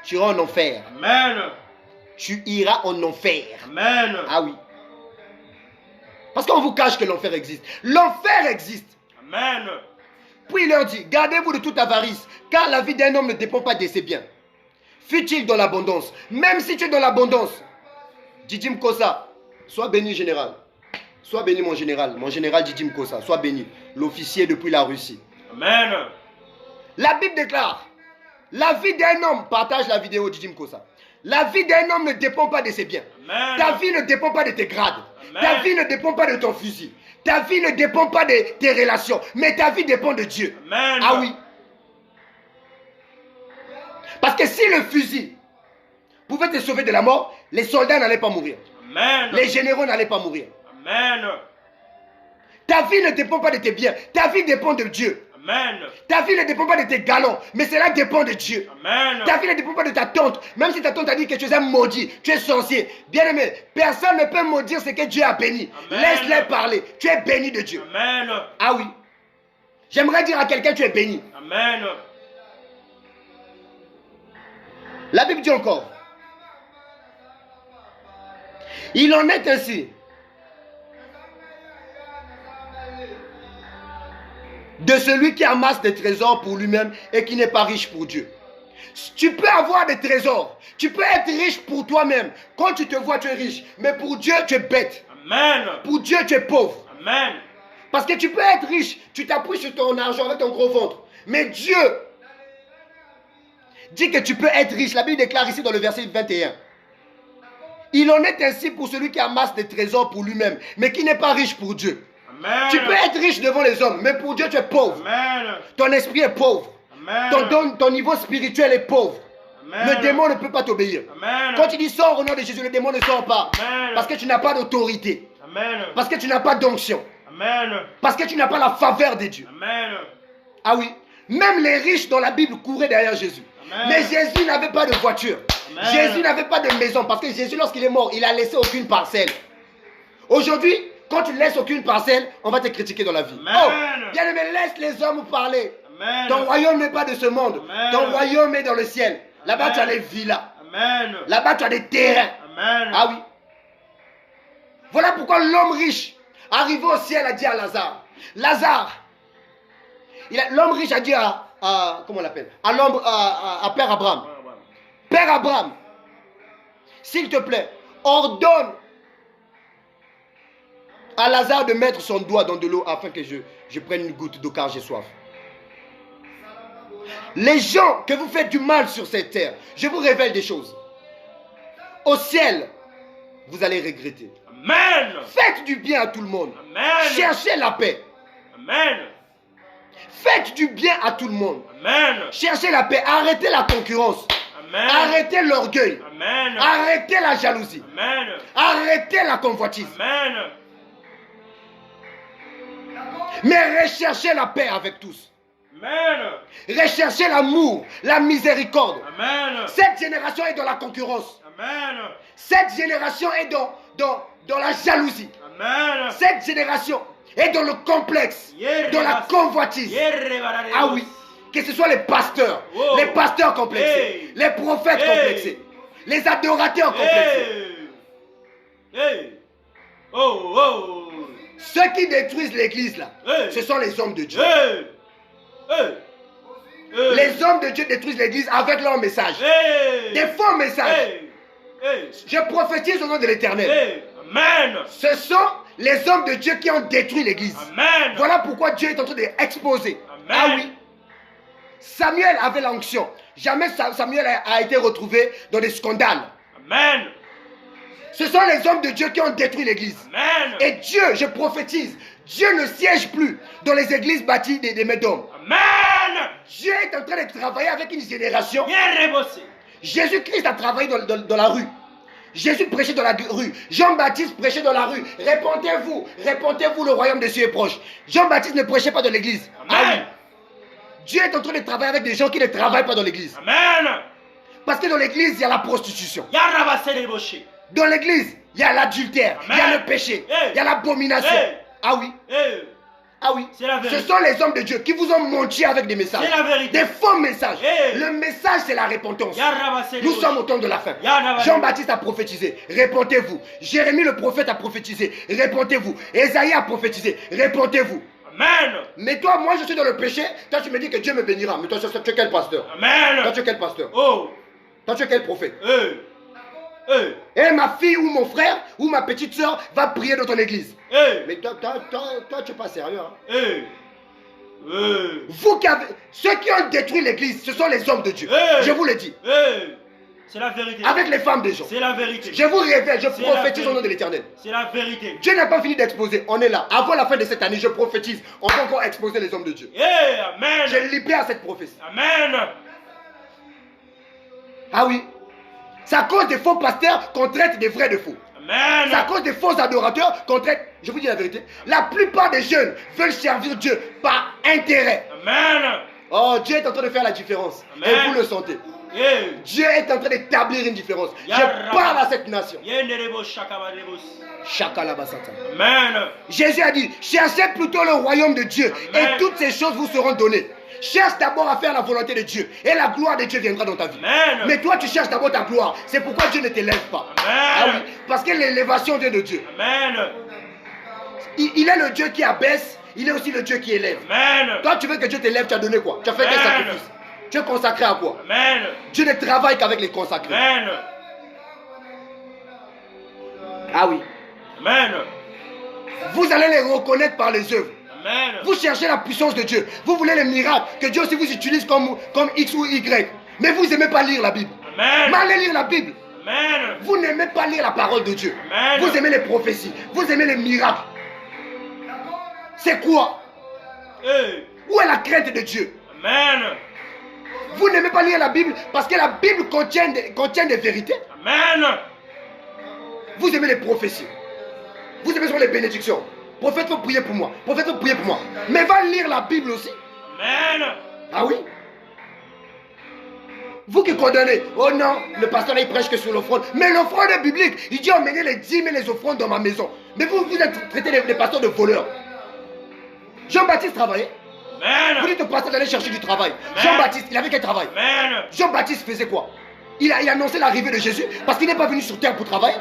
tu iras en enfer. Amen. Tu iras en enfer. Amen. Ah oui. Parce qu'on vous cache que l'enfer existe. L'enfer existe. Amen. Puis il leur dit, gardez-vous de toute avarice, car la vie d'un homme ne dépend pas de ses biens. Fut-il dans l'abondance? Même si tu es dans l'abondance, Didi Mkosa, sois béni général. Sois béni mon général Didi Mkosa, sois béni. L'officier depuis la Russie. Amen. La Bible déclare, la vie d'un homme, partage la vidéo Didi Mkosa. La vie d'un homme ne dépend pas de ses biens. Amen. Ta vie ne dépend pas de tes grades. Amen. Ta vie ne dépend pas de ton fusil. Ta vie ne dépend pas de tes relations. Mais ta vie dépend de Dieu. Amen. Ah oui. Parce que si le fusil pouvait te sauver de la mort, les soldats n'allaient pas mourir. Amen. Les généraux n'allaient pas mourir. Amen. Ta vie ne dépend pas de tes biens. Ta vie dépend de Dieu. Amen. Ta vie ne dépend pas de tes galons. Mais cela dépend de Dieu. Amen. Ta vie ne dépend pas de ta tante. Même si ta tante a dit que tu es un maudit, tu es sorcier. Bien aimé, personne ne peut maudire ce que Dieu a béni. Amen. Laisse-les parler. Tu es béni de Dieu. Amen. Ah oui. J'aimerais dire à quelqu'un, tu es béni. Amen. La Bible dit encore. Il en est ainsi de celui qui amasse des trésors pour lui-même et qui n'est pas riche pour Dieu. Tu peux avoir des trésors. Tu peux être riche pour toi-même. Quand tu te vois, tu es riche. Mais pour Dieu, tu es bête. Amen. Pour Dieu, tu es pauvre. Amen. Parce que tu peux être riche. Tu t'appuies sur ton argent avec ton gros ventre. Mais Dieu dit que tu peux être riche. La Bible déclare ici dans le verset 21. Il en est ainsi pour celui qui amasse des trésors pour lui-même, mais qui n'est pas riche pour Dieu. Amen. Tu peux être riche devant les hommes, mais pour Dieu tu es pauvre. Amen. Ton esprit est pauvre. Amen. Ton niveau spirituel est pauvre. Amen. Le démon ne peut pas t'obéir. Amen. Quand tu dis sors au nom de Jésus, le démon ne sort pas. Amen. Parce que tu n'as pas d'autorité. Amen. Parce que tu n'as pas d'onction. Amen. Parce que tu n'as pas la faveur de Dieu. Amen. Ah oui. Même les riches dans la Bible couraient derrière Jésus. Amen. Mais Jésus n'avait pas de voiture. Amen. Jésus n'avait pas de maison. Parce que Jésus, lorsqu'il est mort, il a laissé aucune parcelle. Aujourd'hui, quand tu ne laisses aucune parcelle, on va te critiquer dans la vie. Amen. Oh, bien aimé, laisse les hommes parler. Amen. Ton royaume n'est pas de ce monde. Amen. Ton royaume est dans le ciel. Là-bas, Amen. tu as des villas. Amen. Là-bas, tu as des terrains. Amen. Ah oui. Voilà pourquoi l'homme riche, arrivé au ciel, a dit à Lazare. Lazare. L'homme riche a dit comment on l'appelle? À Père Abraham. Père Abraham, s'il te plaît, ordonne à Lazare de mettre son doigt dans de l'eau afin que je prenne une goutte d'eau car j'ai soif. Les gens que vous faites du mal sur cette terre, je vous révèle des choses. Au ciel, vous allez regretter. Amen. Faites du bien à tout le monde. Amen. Cherchez la paix. Amen. Faites du bien à tout le monde. Amen. Cherchez la paix. Arrêtez la concurrence. Amen. Arrêtez l'orgueil. Amen. Arrêtez la jalousie. Amen. Arrêtez la convoitise. Amen. Mais recherchez la paix avec tous. Amen. Recherchez l'amour, la miséricorde. Amen. Cette génération est dans la concurrence. Amen. Cette génération est dans la jalousie. Amen. Cette génération est dans le complexe, dans la convoitise. Ah oui, que ce soit les pasteurs complexés, Hey. les prophètes Hey. complexés, les adorateurs complexés. Hey. Hey. Oh, oh. Ceux qui détruisent l'église là, Hey. ce sont les hommes de Dieu. Hey. Hey. Hey. Les hommes de Dieu détruisent l'église avec leur message. Hey. Des faux messages. Hey. Hey. Je prophétise au nom de l'Éternel. Hey. Amen. Ce sont les hommes de Dieu qui ont détruit l'église. Amen. Voilà pourquoi Dieu est en train d'exposer. Amen. Ah oui. Samuel avait l'onction. Jamais Samuel a été retrouvé dans des scandales. Amen. Ce sont les hommes de Dieu qui ont détruit l'église. Amen. Et Dieu, je prophétise, Dieu ne siège plus dans les églises bâties des médômes. Amen. Dieu est en train de travailler avec une génération. Bien rebossé. Jésus-Christ a travaillé dans la rue. Jésus prêchait dans la rue. Jean-Baptiste prêchait dans la rue. Répondez-vous, le royaume des cieux est proche. Jean-Baptiste ne prêchait pas dans l'église. Amen. Ah oui. Dieu est en train de travailler avec des gens qui ne travaillent pas dans l'église. Amen. Parce que dans l'église, il y a la prostitution. Yarabase rebossé. Dans l'église, il y a l'adultère, il y a Amen. le péché, Hey. il y a l'abomination. Hey. Ah oui, Hey. ah oui. C'est la vérité. Ce sont les hommes de Dieu qui vous ont menti avec des messages. C'est la vérité. Des faux messages. Hey. Le message, c'est la repentance. Yarabase Nous rebossé. sommes au temps de la fin. Yarabase. Jean-Baptiste a prophétisé, répentez-vous. Jérémie le prophète a prophétisé, répentez-vous. Ésaïe a prophétisé, répentez-vous. Amen. Mais toi, moi je suis dans le péché, toi tu me dis que Dieu me bénira. Mais toi, tu es quel pasteur? Amen. Toi tu es quel pasteur? Oh. Toi tu es quel prophète? Hey. Hey. Et ma fille ou mon frère ou ma petite soeur va prier dans ton église. Hey. Mais toi tu n'es pas sérieux. Hein? Hey. Hey. Vous qui avez... Ceux qui ont détruit l'église, ce sont les hommes de Dieu. Hey. Je vous le dis. Hey. C'est la vérité. Avec les femmes des gens. C'est la vérité. Je vous révèle, je C'est la prophétise au nom de vérité. l'Éternel. C'est la vérité. Dieu n'a pas fini d'exposer. On est là. Avant la fin de cette année, je prophétise. On va encore exposer les hommes de Dieu. Hey. Amen. Je libère cette prophétie. Amen. Ah oui. C'est à cause des faux pasteurs qu'on traite des vrais de faux. Amen. C'est à cause des faux adorateurs qu'on traite. Je vous dis la vérité. La plupart des jeunes veulent servir Dieu par intérêt. Amen. Oh, Dieu est en train de faire la différence. Amen. Et vous le sentez. Hey. Dieu est en train d'établir une différence. Je Yarra. parle à cette nation. Yenderebo shakabarebo. Shakalabasata. Amen. Jésus a dit, cherchez plutôt le royaume de Dieu Amen. et toutes ces choses vous seront données. Cherche d'abord à faire la volonté de Dieu et la gloire de Dieu viendra dans ta vie. Amen. Mais toi tu cherches d'abord ta gloire. C'est pourquoi Dieu ne t'élève pas. Amen. Ah oui, parce que l'élévation vient de Dieu. Amen. Il est le Dieu qui abaisse, il est aussi le Dieu qui élève. Amen. Toi tu veux que Dieu t'élève, tu as donné quoi? Tu as fait quel Amen. sacrifice? Tu es consacré à quoi? Amen. Dieu ne travaille qu'avec les consacrés. Amen. Ah oui. Amen. Vous allez les reconnaître par les œuvres. Amen. Vous cherchez la puissance de Dieu. Vous voulez les miracles que Dieu aussi vous utilise comme X ou Y. Mais vous n'aimez pas lire la Bible. Amen. Mais allez lire la Bible. Amen. Vous n'aimez pas lire la parole de Dieu. Amen. Vous aimez les prophéties. Vous aimez les miracles. C'est quoi? Hey. Où est la crainte de Dieu? Amen. Vous n'aimez pas lire la Bible parce que la Bible contient des vérités. Amen. Vous aimez les prophéties. Vous aimez sur les bénédictions. Prophète, faut prier pour moi. Prophète, faut prier pour moi. Mais va lire la Bible aussi. Amen. Ah oui? Vous qui condamnez, oh non, le pasteur là, il prêche que sur l'offrande. Mais l'offrande est biblique. Il dit emmenez les dîmes et les offrandes dans ma maison. Mais vous êtes traité les pasteurs de voleurs. Jean-Baptiste travaillait. Amen. Vous dites au pasteur d'aller chercher du travail. Amen. Jean-Baptiste, il avait quel travail? Amen. Jean-Baptiste faisait quoi? Il a annonçé l'arrivée de Jésus parce qu'il n'est pas venu sur terre pour travailler.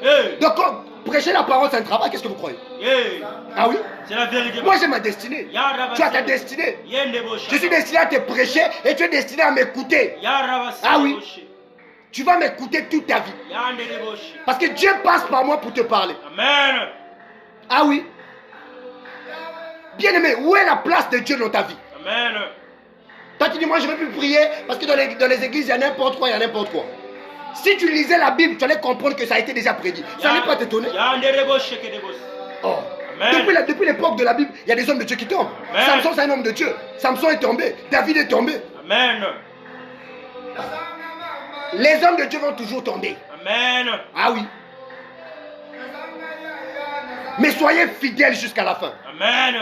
Hey. Donc quand prêcher la parole c'est un travail, qu'est-ce que vous croyez? Hey. Ah oui? C'est la vérité. Moi j'ai ma destinée. Yarabase. Tu as ta destinée. Yendebo Je suis destiné à te prêcher et tu es destiné à m'écouter. Yarabase. Ah oui. Tu vas m'écouter toute ta vie. Yanderebo. Parce que Dieu passe par moi pour te parler. Amen. Ah oui? Bien aimé, où est la place de Dieu dans ta vie? Amen. Toi tu dis moi je ne veux plus prier parce que dans les églises il y a n'importe quoi, il y a n'importe quoi. Si tu lisais la Bible, tu allais comprendre que ça a été déjà prédit. Ça n'est pas t'étonner. Yanderebo shekedebo. Oh. Amen. Depuis l'époque de la Bible, il y a des hommes de Dieu qui tombent. Amen. Samson c'est un homme de Dieu. Samson est tombé. David est tombé. Amen. Les hommes de Dieu vont toujours tomber. Amen. Ah oui. Mais soyez fidèles jusqu'à la fin. Amen.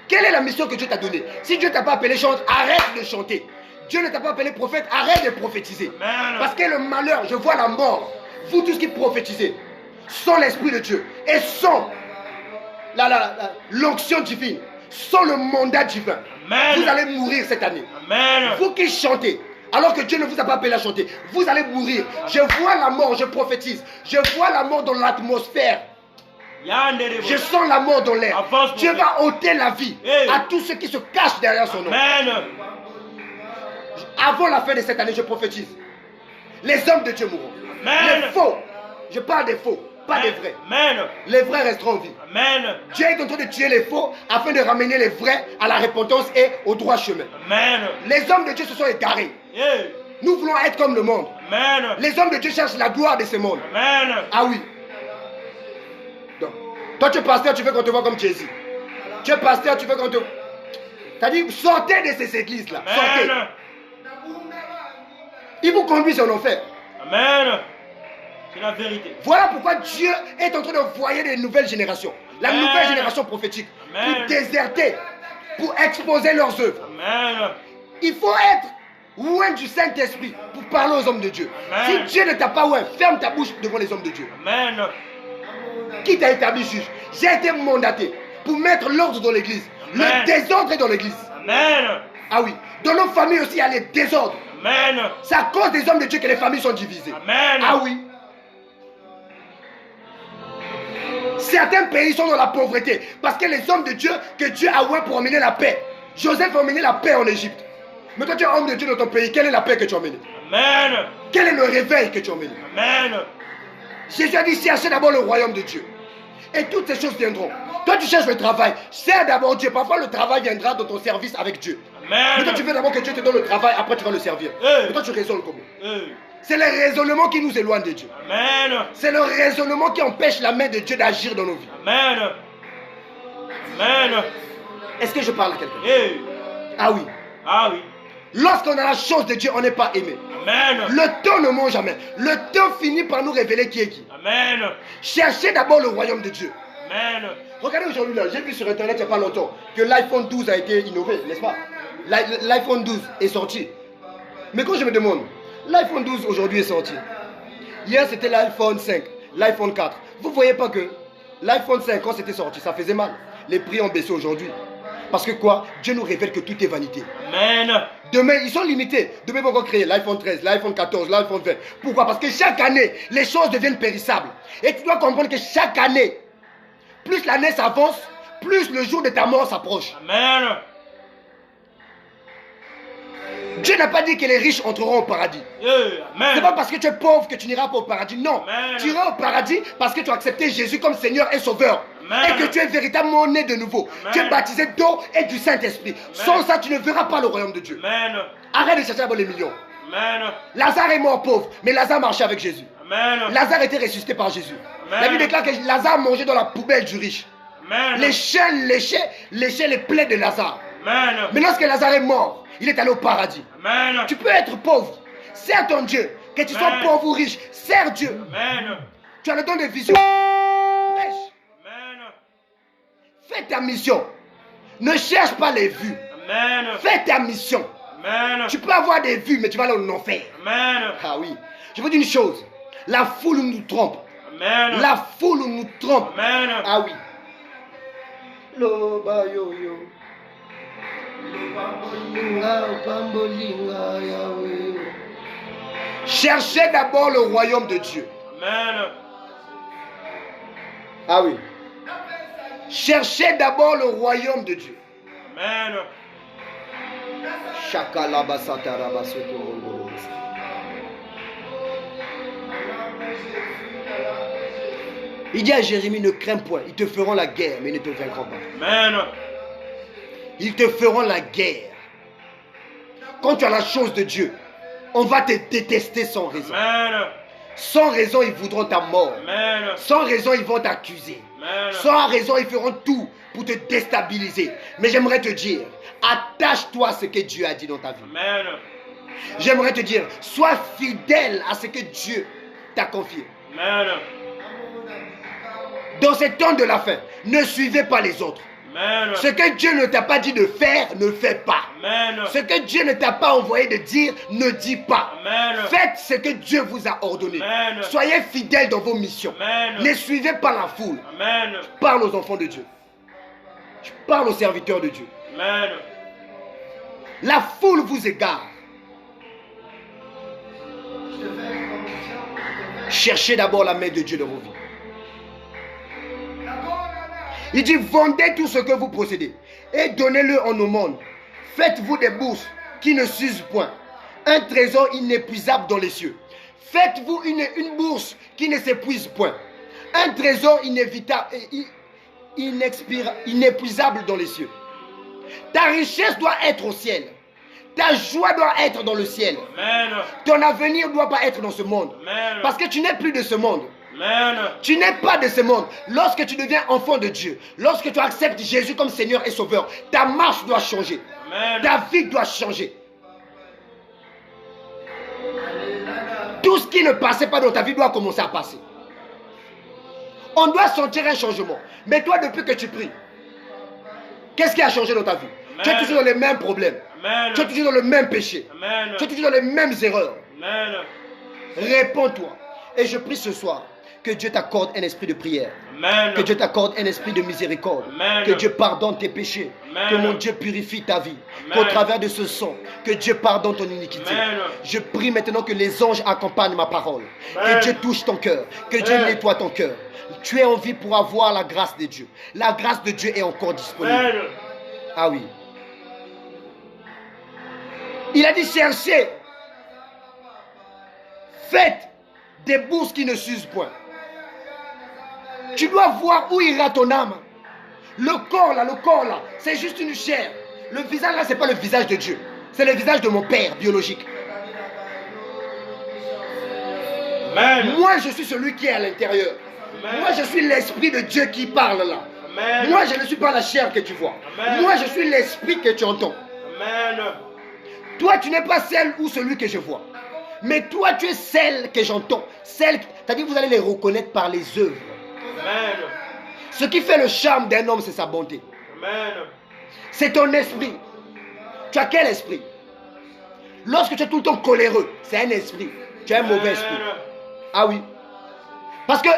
Quelle est la mission que Dieu t'a donnée? Si Dieu ne t'a pas appelé chante, arrête de chanter. Dieu ne t'a pas appelé prophète, arrête de prophétiser. Amen. Parce que le malheur, je vois la mort. Vous tous qui prophétisez, sans l'Esprit de Dieu et sans l'onction divine, sans le mandat divin, Amen. vous allez mourir cette année. Amen. Vous qui chantez, Alors que Dieu ne vous a pas appelé à chanter. Vous allez mourir. Je vois la mort, je prophétise. Je vois la mort dans l'atmosphère. Je sens la mort dans l'air. Dieu va ôter la vie à tous ceux qui se cachent derrière son nom. Amen. Avant la fin de cette année, je prophétise. Les hommes de Dieu mourront. Amen. Les faux. Je parle des faux, pas des vrais. Amen. Les vrais resteront en vie. Amen. Dieu est en train de tuer les faux afin de ramener les vrais à la repentance et au droit chemin. Amen. Les hommes de Dieu se sont égarés. Yeah. Nous voulons être comme le monde. Amen. Les hommes de Dieu cherchent la gloire de ce monde. Amen. Ah oui. Donc, toi tu es pasteur, tu veux qu'on te voit comme Jésus. Tu es pasteur, tu veux qu'on te... C'est-à-dire, sortez de ces églises-là. Sortez. Amen. Ils vous conduisent en enfer. Amen. C'est la vérité. Voilà pourquoi Dieu est en train d'envoyer des nouvelles générations. La Amen. nouvelle génération prophétique. Amen. Pour déserter. Pour exposer leurs œuvres. Amen. Il faut être loin du Saint-Esprit pour parler aux hommes de Dieu. Amen. Si Dieu ne t'a pas loin, ferme ta bouche devant les hommes de Dieu. Amen. Qui t'a établi juge? J'ai été mandaté pour mettre l'ordre dans l'église. Amen. Le désordre est dans l'église. Amen. Ah oui. Dans nos familles aussi, il y a les désordres. Amen. C'est à cause des hommes de Dieu que les familles sont divisées. Amen. Ah oui. Certains pays sont dans la pauvreté parce que les hommes de Dieu que Dieu a oint pour emmener la paix. Joseph a emmené la paix en Égypte. Mais toi tu es homme de Dieu dans ton pays. Quelle est la paix que tu as emmenée? Amen. Quel est le réveil que tu as emmené? Amen. Jésus a dit cherchez d'abord le royaume de Dieu. Et toutes ces choses viendront. Toi tu cherches le travail. Sers d'abord Dieu. Parfois le travail viendra dans ton service avec Dieu. Mais toi tu veux d'abord que Dieu te donne le travail. Après tu vas le servir. Mais toi tu raisonnes comment? C'est le raisonnement qui nous éloigne de Dieu. Amen. C'est le raisonnement qui empêche la main de Dieu d'agir dans nos vies. Amen. Amen. Est-ce que je parle à quelqu'un? Hey. Ah oui. Ah oui. Lorsqu'on a la chose de Dieu, on n'est pas aimé. Amen. Le temps ne ment jamais. Le temps finit par nous révéler qui est qui. Amen. Cherchez d'abord le royaume de Dieu. Amen. Regardez aujourd'hui là, j'ai vu sur internet il n'y a pas longtemps que l'iPhone 12 a été innové, n'est-ce pas? L'iPhone 12 est sorti. Mais quand je me demande, l'iPhone 12 aujourd'hui est sorti. Hier c'était l'iPhone 5, l'iPhone 4. Vous ne voyez pas que l'iPhone 5 quand c'était sorti, ça faisait mal. Les prix ont baissé aujourd'hui. Parce que quoi? Dieu nous révèle que tout est vanité. Amen. Demain, ils sont limités. Demain, ils vont encore créer l'iPhone 13, l'iPhone 14, l'iPhone 20. Pourquoi? Parce que chaque année, les choses deviennent périssables. Et tu dois comprendre que chaque année, plus l'année s'avance, plus le jour de ta mort s'approche. Amen. Dieu n'a pas dit que les riches entreront au paradis. Amen. C'est pas parce que tu es pauvre que tu n'iras pas au paradis. Non. Amen. Tu iras au paradis parce que tu as accepté Jésus comme Seigneur et Sauveur. Amen. Et que tu es véritablement né de nouveau. Amen. Tu es baptisé d'eau et du Saint-Esprit. Sans ça, tu ne verras pas le royaume de Dieu. Amen. Arrête de chercher d'abord les millions. Amen. Lazare est mort pauvre, mais Lazare marchait avec Jésus. Amen. Lazare était ressuscité par Jésus. Amen. La Bible déclare que Lazare mangeait dans la poubelle du riche. Amen. Les chiens léchaient les plaies de Lazare. Amen. Mais lorsque Lazare est mort, il est allé au paradis. Amen. Tu peux être pauvre. Sers ton Dieu. Que tu sois Amen. pauvre ou riche, sers Dieu. Amen. Tu as le don de vision. Prêche. Amen. Fais ta mission. Ne cherche pas les vues. Amen. Fais ta mission. Amen. Tu peux avoir des vues, mais tu vas aller en enfer. Amen. Ah oui. Je vous dis une chose. La foule nous trompe. Amen. La foule nous trompe. Amen. Ah oui. Loba yo yo. Cherchez d'abord le royaume de Dieu. Amen. Ah oui. Cherchez d'abord le royaume de Dieu. Amen. Il dit à Jérémie, ne crains point, ils te feront la guerre, mais ils ne te vaincront pas. Amen. Ils te feront la guerre. Quand tu as la chose de Dieu, on va te détester sans raison. Amen. Sans raison, ils voudront ta mort. Amen. Sans raison, ils vont t'accuser. Amen. Sans raison, ils feront tout pour te déstabiliser. Mais j'aimerais te dire, attache-toi à ce que Dieu a dit dans ta vie. Amen. J'aimerais te dire, sois fidèle à ce que Dieu t'a confié. Amen. Dans ces temps de la fin, ne suivez pas les autres. Amen. Ce que Dieu ne t'a pas dit de faire, ne fais pas. Amen. Ce que Dieu ne t'a pas envoyé de dire, ne dis pas. Amen. Faites ce que Dieu vous a ordonné. Amen. Soyez fidèles dans vos missions. Amen. Ne suivez pas la foule. Amen. Je parle aux enfants de Dieu. Je parle aux serviteurs de Dieu. Amen. La foule vous égare. Cherchez d'abord la main de Dieu dans vos vies. Il dit, vendez tout ce que vous possédez et donnez-le en aumône. Faites-vous des bourses qui ne s'usent point, un trésor inépuisable dans les cieux. Faites-vous une bourse qui ne s'épuise point, un trésor inépuisable dans les cieux. Ta richesse doit être au ciel. Ta joie doit être dans le ciel. Amen. Ton avenir ne doit pas être dans ce monde. Amen. Parce que tu n'es plus de ce monde. Amen. Tu n'es pas de ce monde. Lorsque tu deviens enfant de Dieu, lorsque tu acceptes Jésus comme Seigneur et Sauveur, ta marche doit changer. Amen. Ta vie doit changer. Tout ce qui ne passait pas dans ta vie doit commencer à passer. On doit sentir un changement. Mais toi, depuis que tu pries, qu'est-ce qui a changé dans ta vie? Amen. Tu es toujours dans les mêmes problèmes. Amen. Tu es toujours dans le même péché. Amen. Tu es toujours dans les mêmes erreurs. Amen. Réponds-toi. Et je prie ce soir que Dieu t'accorde un esprit de prière. Amen. Que Dieu t'accorde un esprit de miséricorde. Amen. Que Dieu pardonne tes péchés. Amen. Que mon Dieu purifie ta vie. Amen. Qu'au travers de ce sang, que Dieu pardonne ton iniquité. Amen. Je prie maintenant que les anges accompagnent ma parole. Amen. Que Dieu touche ton cœur. Que Dieu Amen. nettoie ton cœur. Tu es en vie pour avoir la grâce de Dieu. La grâce de Dieu est encore disponible. Amen. Ah oui. Il a dit cherchez. Faites des bourses qui ne s'usent point. Tu dois voir où ira ton âme. Le corps là, c'est juste une chair. Le visage là, c'est pas le visage de Dieu. C'est le visage de mon père biologique. Amen. Moi, je suis celui qui est à l'intérieur. Amen. Moi, je suis l'esprit de Dieu qui parle là. Amen. Moi, je ne suis pas la chair que tu vois. Amen. Moi, je suis l'esprit que tu entends. Amen. Toi, tu n'es pas celle ou celui que je vois. Mais toi, tu es celle que j'entends. C'est-à-dire que vous allez les reconnaître par les œuvres. Amen. Ce qui fait le charme d'un homme, c'est sa bonté. Amen. C'est ton esprit. Tu as quel esprit? Lorsque tu es tout le temps coléreux, c'est un esprit. Tu as un mauvais esprit. Ah oui. Parce que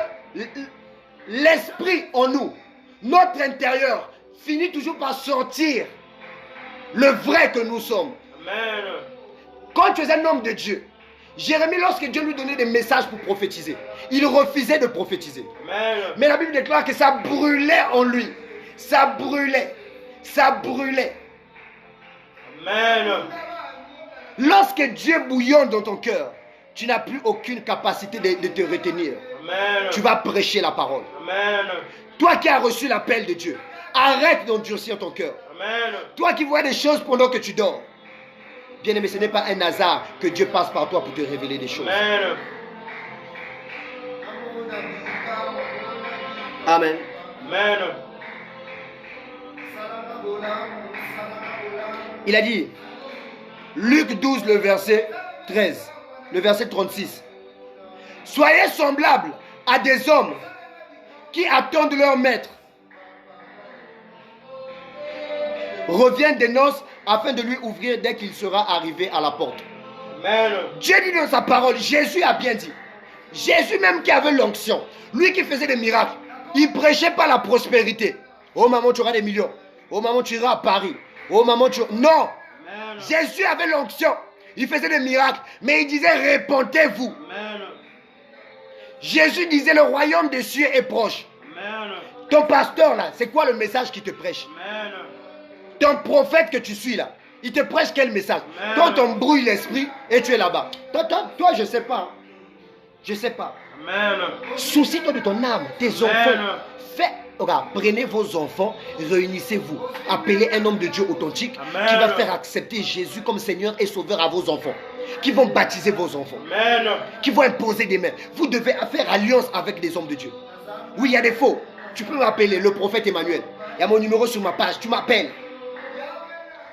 l'esprit en nous, notre intérieur, finit toujours par sortir le vrai que nous sommes. Amen. Quand tu es un homme de Dieu, Jérémie, lorsque Dieu lui donnait des messages pour prophétiser, il refusait de prophétiser. Amen. Mais la Bible déclare que ça brûlait en lui. Ça brûlait. Ça brûlait. Amen. Lorsque Dieu bouillonne dans ton cœur, tu n'as plus aucune capacité de te retenir. Amen. Tu vas prêcher la parole. Amen. Toi qui as reçu l'appel de Dieu, arrête d'endurcir ton cœur. Amen. Toi qui vois des choses pendant que tu dors. Bien-aimé, ce n'est pas un hasard que Dieu passe par toi pour te révéler des choses. Amen. Amen. Amen. Il a dit, Luc 12, le verset 13, le verset 36. Soyez semblables à des hommes qui attendent leur maître. Reviennent des noces afin de lui ouvrir dès qu'il sera arrivé à la porte. Amen. Dieu dit dans sa parole, Jésus a bien dit. Jésus même qui avait l'onction, lui qui faisait des miracles, il prêchait pas la prospérité. Oh maman, tu auras des millions. Oh maman, tu iras à Paris. Oh maman, tu... Non. Amen. Jésus avait l'onction. Il faisait des miracles. Mais il disait, répentez-vous. Amen. Jésus disait, le royaume des cieux est proche. Amen. Ton pasteur là, c'est quoi le message qu'il te prêche? Amen. Ton prophète que tu suis là, il te prêche quel message? Amen. Toi, on brouille l'esprit et tu es là-bas. Toi, je ne sais pas. Je ne sais pas. Amen. Soucie-toi de ton âme, tes Amen. enfants. Regarde, prenez vos enfants, réunissez-vous. Appelez un homme de Dieu authentique Amen. qui va faire accepter Jésus comme Seigneur et Sauveur à vos enfants. Qui vont baptiser vos enfants. Amen. Qui vont imposer des mains. Vous devez faire alliance avec des hommes de Dieu. Oui, il y a des faux. Tu peux m'appeler le prophète Emmanuel. Il y a mon numéro sur ma page. Tu m'appelles.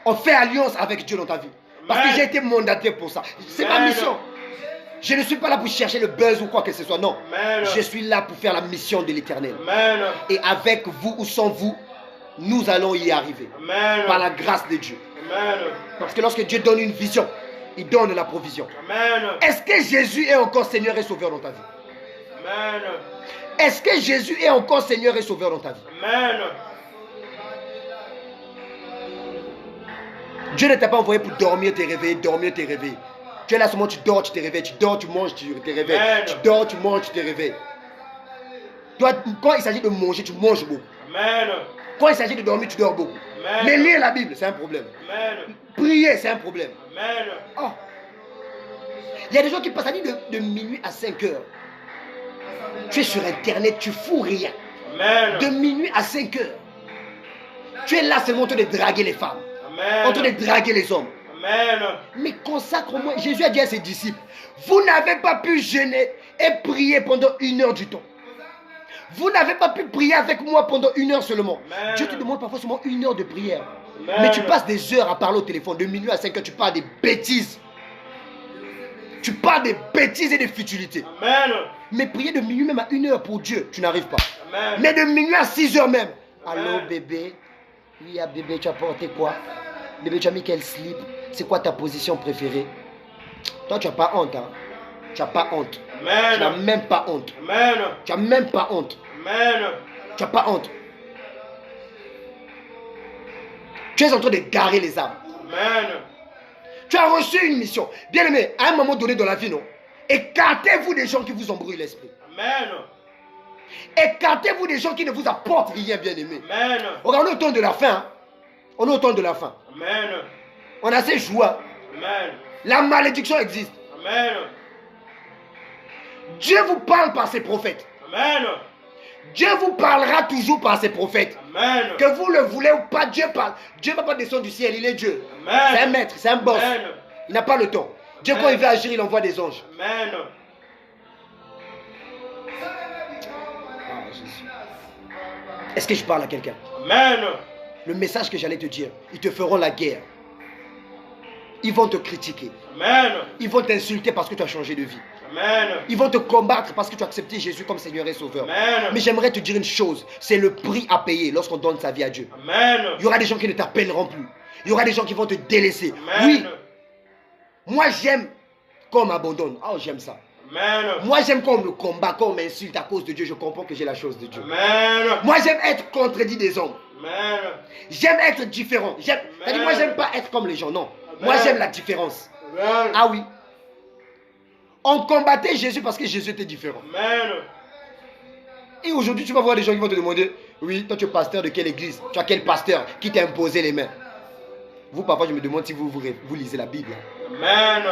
On fait alliance avec Dieu dans ta vie. Parce que Amen. j'ai été mandaté pour ça. C'est ma Amen. mission. Je ne suis pas là pour chercher le buzz ou quoi que ce soit. Non. Amen. Je suis là pour faire la mission de l'Éternel. Amen. Et avec vous ou sans vous, nous allons y arriver. Amen. Par la grâce de Dieu. Amen. Parce que lorsque Dieu donne une vision, il donne la provision. Amen. Est-ce que Jésus est encore Seigneur et Sauveur dans ta vie? Amen. Est-ce que Jésus est encore Seigneur et Sauveur dans ta vie? Amen. Dieu ne t'a pas envoyé pour dormir, te réveiller, dormir, te réveiller. Tu es là seulement, tu dors, tu te réveilles. Tu dors, tu manges, tu te réveilles. Amen. Tu dors, tu manges, tu te réveilles. Toi, quand il s'agit de manger, tu manges beaucoup. Amen. Quand il s'agit de dormir, tu dors beaucoup. Amen. Mais lire la Bible, c'est un problème. Amen. Prier, c'est un problème. Amen. Oh. Il y a des gens qui passent la nuit de minuit à 5 heures. Tu es sur Internet, tu fous rien. Amen. De minuit à 5 heures. Tu es là seulement en train de draguer les femmes. Amen. En train de draguer les hommes. Amen. Mais consacre-moi. Jésus a dit à ses disciples, vous n'avez pas pu jeûner et prier pendant 1 heure du temps. Vous n'avez pas pu prier avec moi pendant 1 heure seulement. Amen. Dieu te demande parfois seulement 1 heure de prière. Amen. Mais tu passes des heures à parler au téléphone. De minuit à 5 heures, tu parles des bêtises. Tu parles des bêtises et des futilités. Amen. Mais prier de minuit même à 1 heure pour Dieu, tu n'arrives pas. Amen. Mais de minuit à 6 heures même. Amen. Allô bébé. Oui, ah, bébé, tu as porté quoi? Bébé, tu as mis quel slip? C'est quoi ta position préférée? Toi, tu n'as pas honte. Hein? Tu n'as pas honte. Tu n'as Amen. même pas honte. Amen. Tu n'as même pas honte. Amen. Tu n'as pas honte. Tu es en train de garer les âmes. Amen. Tu as reçu une mission. Bien aimé, à un moment donné dans la vie, non? Écartez-vous des gens qui vous embrouillent l'esprit. Amen. Écartez-vous des gens qui ne vous apportent rien, bien aimé. Amen. Regarde, on est au temps de la fin. Hein? On est au temps de la fin. Amen. On a ces joies. Amen. La malédiction existe. Amen. Dieu vous parle par ses prophètes. Amen. Dieu vous parlera toujours par ses prophètes. Amen. Que vous le voulez ou pas, Dieu parle. Dieu ne va pas descendre du ciel, il est Dieu. Amen. C'est un maître, c'est un boss. Amen. Il n'a pas le temps. Dieu, Amen. quand il veut agir, il envoie des anges. Amen. Est-ce que je parle à quelqu'un? Amen. Le message que j'allais te dire, ils te feront la guerre. Ils vont te critiquer. Amen. Ils vont t'insulter parce que tu as changé de vie. Amen. Ils vont te combattre parce que tu as accepté Jésus comme Seigneur et Sauveur. Amen. Mais j'aimerais te dire une chose, c'est le prix à payer lorsqu'on donne sa vie à Dieu. Amen. Il y aura des gens qui ne t'appelleront plus. Il y aura des gens qui vont te délaisser. Amen. Oui, moi j'aime qu'on m'abandonne. Oh, j'aime ça. Amen. Moi j'aime qu'on me combat, qu'on m'insulte à cause de Dieu. Je comprends que j'ai la chose de Dieu. Amen. Moi j'aime être contredit des hommes. Amen. J'aime être différent. C'est-à-dire, moi j'aime pas être comme les gens. Non. Moi Amen. j'aime la différence. Amen. Ah oui. On combattait Jésus parce que Jésus était différent. Amen. Et aujourd'hui tu vas voir des gens qui vont te demander, oui, toi tu es pasteur de quelle église? Tu as quel pasteur qui t'a imposé les mains? Vous parfois je me demande si vous lisez la Bible. Amen.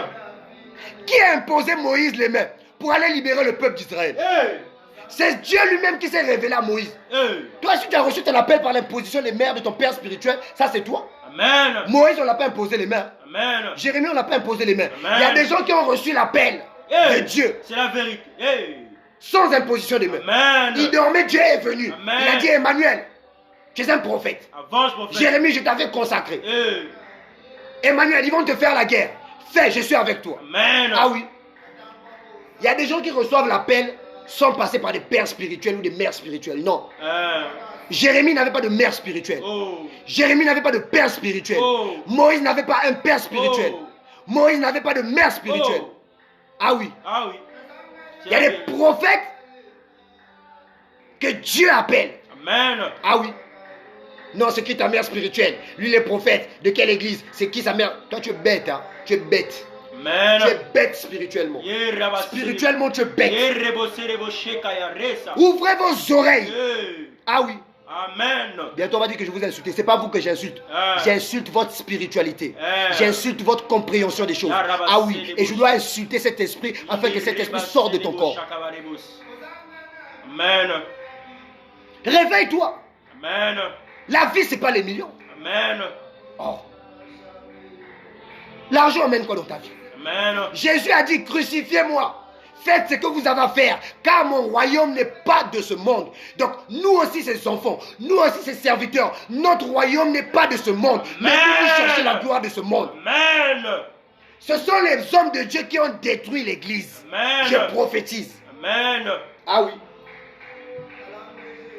Qui a imposé Moïse les mains pour aller libérer le peuple d'Israël? Hey. C'est Dieu lui-même qui s'est révélé à Moïse. Hey. Toi, si tu as reçu ton appel par l'imposition des mains de ton père spirituel, ça c'est toi. Amen. Moïse, on ne l'a pas imposé les mains. Amen. Jérémie, on ne l'a pas imposé les mains. Amen. Il y a des gens qui ont reçu l'appel Hey. de Dieu C'est la vérité. Hey. sans imposition des mains. Amen. Il dormait, Dieu est venu. Amen. Il a dit, Emmanuel, tu es un prophète. Avance, prophète. Jérémie, je t'avais consacré. Hey. Emmanuel, ils vont te faire la guerre. Fais, je suis avec toi. Amen. Ah oui. Il y a des gens qui reçoivent l'appel sans passer par des pères spirituels ou des mères spirituelles. Non. Jérémie n'avait pas de mère spirituelle. Oh. Jérémie n'avait pas de père spirituel. Oh. Moïse n'avait pas un père spirituel. Oh. Moïse n'avait pas de mère spirituelle. Oh. Ah oui. Ah oui. Il y a des prophètes que Dieu appelle. Amen. Ah oui. Non, c'est qui ta mère spirituelle? Lui, les prophètes. De quelle église? C'est qui sa mère? Toi, tu es bête. Hein? Tu es bête. Amen. Tu es bête spirituellement. Spirituellement, tu es bête. Ouvrez vos oreilles. Ah oui. Amen. Bientôt on va dire que je vous insulte. C'est pas vous que j'insulte. J'insulte votre spiritualité. Ah. J'insulte votre compréhension des choses. Ah oui. Et je dois insulter cet esprit afin que cet esprit sorte de ton corps. Amen. Réveille-toi. Amen. La vie, c'est pas les millions. Amen. Oh. L'argent emmène quoi dans ta vie? Amen. Jésus a dit, crucifiez-moi. Faites ce que vous avez à faire, car mon royaume n'est pas de ce monde. Donc, nous aussi, ses enfants, nous aussi, ses serviteurs, notre royaume n'est pas de ce monde. Mais vous cherchez la gloire de ce monde. Amen. Ce sont les hommes de Dieu qui ont détruit l'église. Amen. Je prophétise. Amen. Ah oui.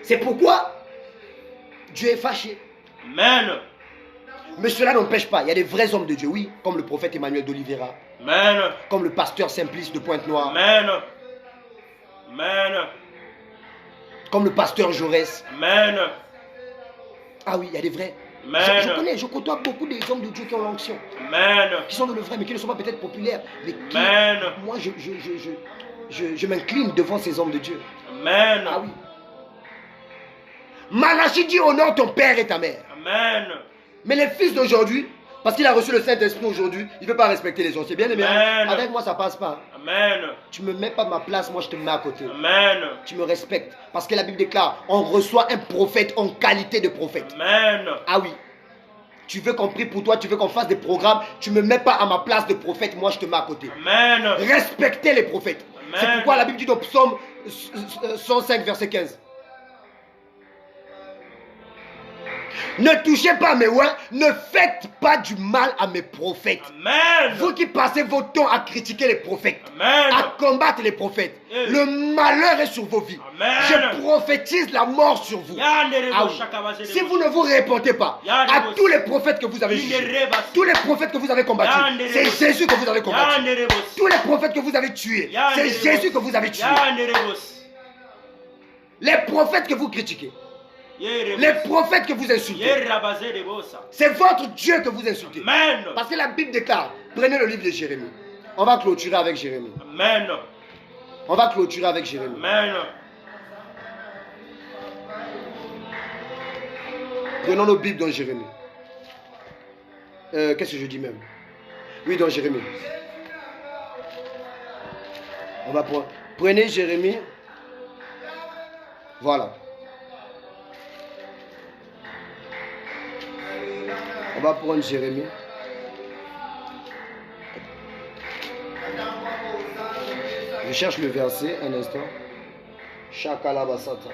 C'est pourquoi Dieu est fâché. Amen. Mais cela n'empêche pas. Il y a des vrais hommes de Dieu, oui, comme le prophète Emmanuel d'Oliveira, Amen. comme le pasteur Simplice de Pointe-Noire, Amen. Amen. comme le pasteur Jaurès. Amen. Ah oui, il y a des vrais. Amen. Je côtoie beaucoup des hommes de Dieu qui ont l'onction, Amen. qui sont dans le vrai, mais qui ne sont pas peut-être populaires. Mais qui, Amen. moi, je m'incline devant ces hommes de Dieu. Amen. Ah oui. Malachie dit honore ton père et ta mère. Amen. Mais les fils d'aujourd'hui, parce qu'il a reçu le Saint-Esprit aujourd'hui, il ne veut pas respecter les anciens. Bien aimé, Amen. avec moi ça passe pas. Amen. Tu ne me mets pas à ma place, moi je te mets à côté. Amen. Tu me respectes. Parce que la Bible déclare, on reçoit un prophète en qualité de prophète. Amen. Ah oui. Tu veux qu'on prie pour toi, tu veux qu'on fasse des programmes, tu ne me mets pas à ma place de prophète, moi je te mets à côté. Amen. Respectez les prophètes. Amen. C'est pourquoi la Bible dit dans Psaume 105, verset 15. Ne touchez pas à mes oins, ne faites pas du mal à mes prophètes. Amen. Vous qui passez votre temps à critiquer les prophètes, Amen. à combattre les prophètes, Eh. le malheur est sur vos vies. Amen. Je prophétise la mort sur vous. Ah oui. Si vous ne vous répondez pas à tous les prophètes que vous avez jugés, tous les prophètes que vous avez combattus, c'est Jésus que vous avez combattu. Tous les prophètes que vous avez tués, c'est Jésus que vous avez tué. Les prophètes que vous critiquez, les prophètes que vous insultez, c'est votre Dieu que vous insultez. Amen. Parce que la Bible déclare, prenez le livre de Jérémie. On va clôturer avec Jérémie. Amen. On va clôturer avec Jérémie. Amen. Prenons nos Bibles dans Jérémie. Qu'est-ce que je dis même? Oui, dans Jérémie. On va prendre. Prenez Jérémie. Voilà. On va prendre Jérémie. Je cherche le verset, un instant. Shakalabasata.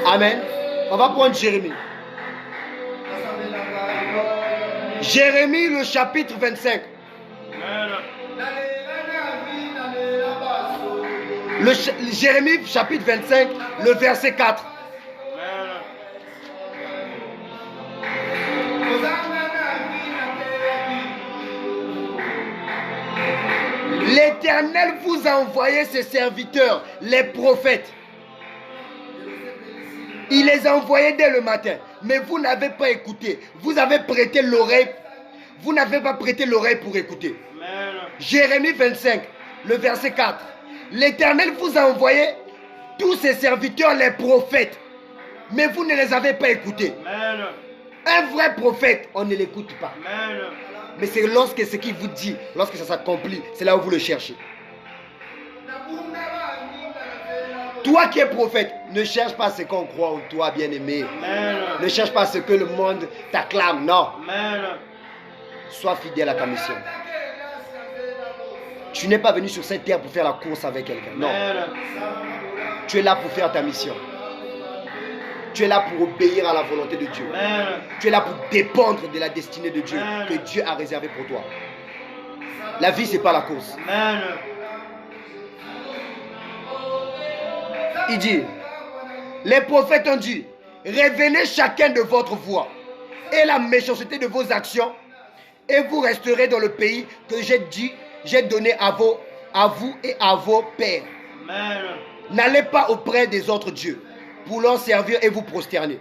Amen. On va prendre Jérémie. Jérémie, le chapitre 25. Jérémie, chapitre 25, le verset 4. L'Éternel vous a envoyé ses serviteurs, les prophètes. Il les a envoyés dès le matin, mais vous n'avez pas écouté. Vous avez prêté l'oreille. Vous n'avez pas prêté l'oreille pour écouter. Amen. Jérémie 25, le verset 4. L'Éternel vous a envoyé tous ses serviteurs, les prophètes, mais vous ne les avez pas écoutés. Amen. Un vrai prophète, on ne l'écoute pas. Amen. Mais c'est lorsque ce qu'il vous dit, lorsque ça s'accomplit, c'est là où vous le cherchez. Toi qui es prophète, ne cherche pas ce qu'on croit en toi, bien-aimé. Amen. Ne cherche pas ce que le monde t'acclame, non. Amen. Sois fidèle à ta mission. Tu n'es pas venu sur cette terre pour faire la course avec quelqu'un, non. Amen. Tu es là pour faire ta mission. Tu es là pour obéir à la volonté de Dieu. Amen. Tu es là pour dépendre de la destinée de Dieu Amen. que Dieu a réservée pour toi. La vie, c'est pas la course. Amen. Il dit, les prophètes ont dit, revenez chacun de votre voie et la méchanceté de vos actions, et vous resterez dans le pays que j'ai donné à vous et à vos pères. Amen. N'allez pas auprès des autres dieux pour leur servir et vous prosterner.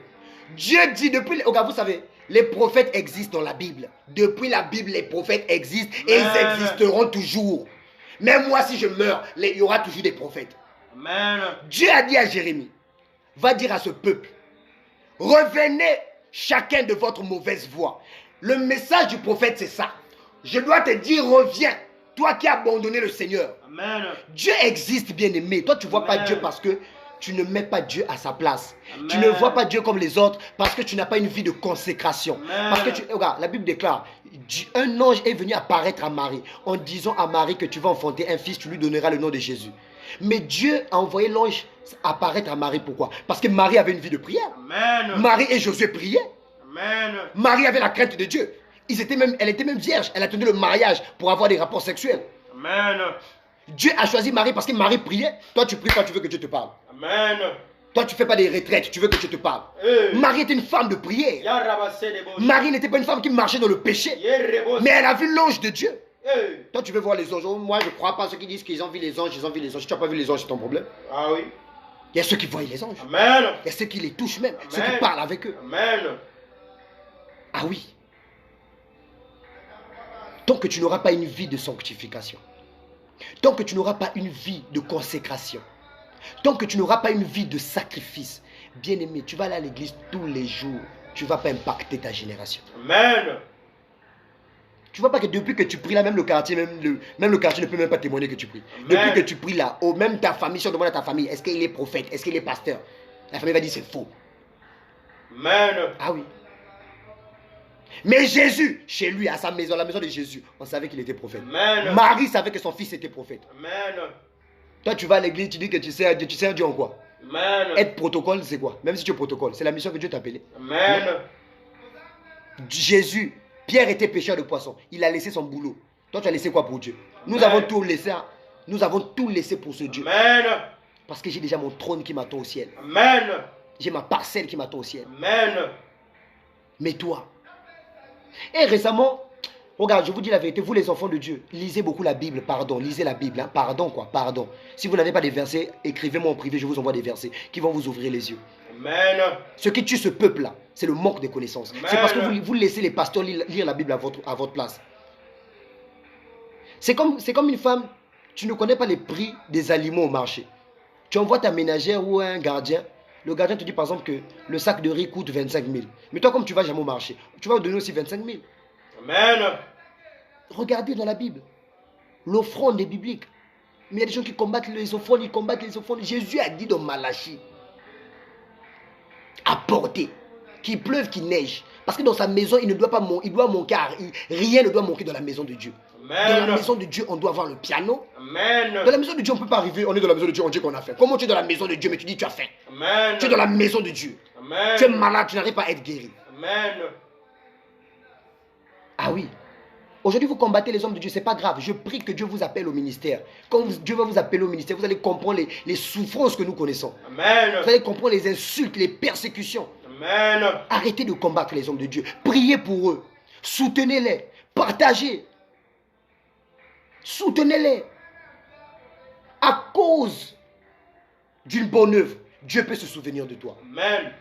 Dieu dit depuis... Regarde, vous savez, les prophètes existent dans la Bible. Depuis la Bible, les prophètes existent et ils existeront toujours. Même moi, si je meurs, il y aura toujours des prophètes. Amen. Dieu a dit à Jérémie, va dire à ce peuple, revenez chacun de votre mauvaise voie. Le message du prophète, c'est ça. Je dois te dire, reviens, toi qui as abandonné le Seigneur. Amen. Dieu existe, bien-aimé. Toi, tu ne vois pas Amen. Dieu parce que tu ne mets pas Dieu à sa place. Amen. Tu ne vois pas Dieu comme les autres parce que tu n'as pas une vie de consécration. Amen. Parce que regarde, la Bible déclare, un ange est venu apparaître à Marie en disant à Marie que tu vas enfanter un fils, tu lui donneras le nom de Jésus. Mais Dieu a envoyé l'ange apparaître à Marie. Pourquoi? Parce que Marie avait une vie de prière. Amen. Marie et Josué priaient. Amen. Marie avait la crainte de Dieu. Elle était même vierge. Elle attendait le mariage pour avoir des rapports sexuels. Amen. Dieu a choisi Marie parce que Marie priait. Toi, tu pries quand tu veux que Dieu te parle. Amen. Toi, tu ne fais pas des retraites, tu veux que Dieu te parle. Marie était une femme de prière. Marie n'était pas une femme qui marchait dans le péché. Mais elle a vu l'ange de Dieu. Toi, tu veux voir les anges. Moi, je ne crois pas à ceux qui disent qu'ils ont vu les anges, ils ont vu les anges. Si tu n'as pas vu les anges, c'est ton problème. Ah oui. Il y a ceux qui voient les anges. Amen. Il y a ceux qui les touchent même. Amen. Ceux qui parlent avec eux. Amen. Ah oui. Tant que tu n'auras pas une vie de sanctification, tant que tu n'auras pas une vie de consécration, tant que tu n'auras pas une vie de sacrifice, bien aimé, tu vas aller à l'église tous les jours. Tu ne vas pas impacter ta génération. Amen. Tu vois pas que depuis que tu pries là, même le quartier ne peut même pas témoigner que tu pries. Amen. Depuis que tu pries là, même ta famille, si on demande à ta famille, est-ce qu'il est prophète, est-ce qu'il est pasteur, la famille va dire c'est faux. Amen. Ah oui. Mais Jésus, chez lui, à sa maison, la maison de Jésus, on savait qu'il était prophète. Amen. Marie savait que son fils était prophète. Amen. Toi, tu vas à l'église, tu dis que tu sers Dieu en quoi? Amen. Être protocole, c'est quoi? Même si tu es protocole, c'est la mission que Dieu t'a appelée. Amen. Jésus, Pierre était pêcheur de poissons. Il a laissé son boulot. Toi, tu as laissé quoi pour Dieu? Nous Amen. avons tout laissé. Hein? Nous avons tout laissé pour ce Dieu. Amen. Parce que j'ai déjà mon trône qui m'attend au ciel. Amen. J'ai ma parcelle qui m'attend au ciel. Amen. Mais toi. Et récemment, regarde, je vous dis la vérité, vous les enfants de Dieu, lisez beaucoup la Bible, pardon, lisez la Bible, hein, pardon quoi, pardon. Si vous n'avez pas des versets, écrivez-moi en privé, je vous envoie des versets qui vont vous ouvrir les yeux. Amen. Ce qui tue ce peuple-là, c'est le manque de connaissances. Amen. C'est parce que vous laissez les pasteurs lire la Bible à votre place. C'est comme une femme, tu ne connais pas les prix des aliments au marché. Tu envoies ta ménagère ou un gardien. Le gardien te dit par exemple que le sac de riz coûte 25 000. Mais toi, comme tu ne vas jamais au marché, tu vas lui donner aussi 25 000. Amen. Regardez dans la Bible. L'offrande est biblique. Mais il y a des gens qui combattent les offrandes, ils combattent les offrandes. Jésus a dit dans Malachie, apportez, qu'il pleuve, qu'il neige. Parce que dans sa maison, il doit manquer, rien ne doit manquer dans la maison de Dieu. Amen. Dans la maison de Dieu, on doit avoir le piano. Amen. Dans la maison de Dieu, on ne peut pas arriver, on est dans la maison de Dieu, on dit qu'on a faim. Comment tu es dans la maison de Dieu, mais tu dis tu as faim? Amen. Tu es dans la maison de Dieu. Amen. Tu es malade, tu n'arrives pas à être guéri. Amen. Ah oui. Aujourd'hui, vous combattez les hommes de Dieu, ce n'est pas grave. Je prie que Dieu vous appelle au ministère. Quand Dieu va vous appeler au ministère, vous allez comprendre les souffrances que nous connaissons. Amen. Vous allez comprendre les insultes, les persécutions. Amen. Arrêtez de combattre les hommes de Dieu. Priez pour eux. Soutenez-les. Partagez. Soutenez-les. À cause d'une bonne œuvre, Dieu peut se souvenir de toi. Amen.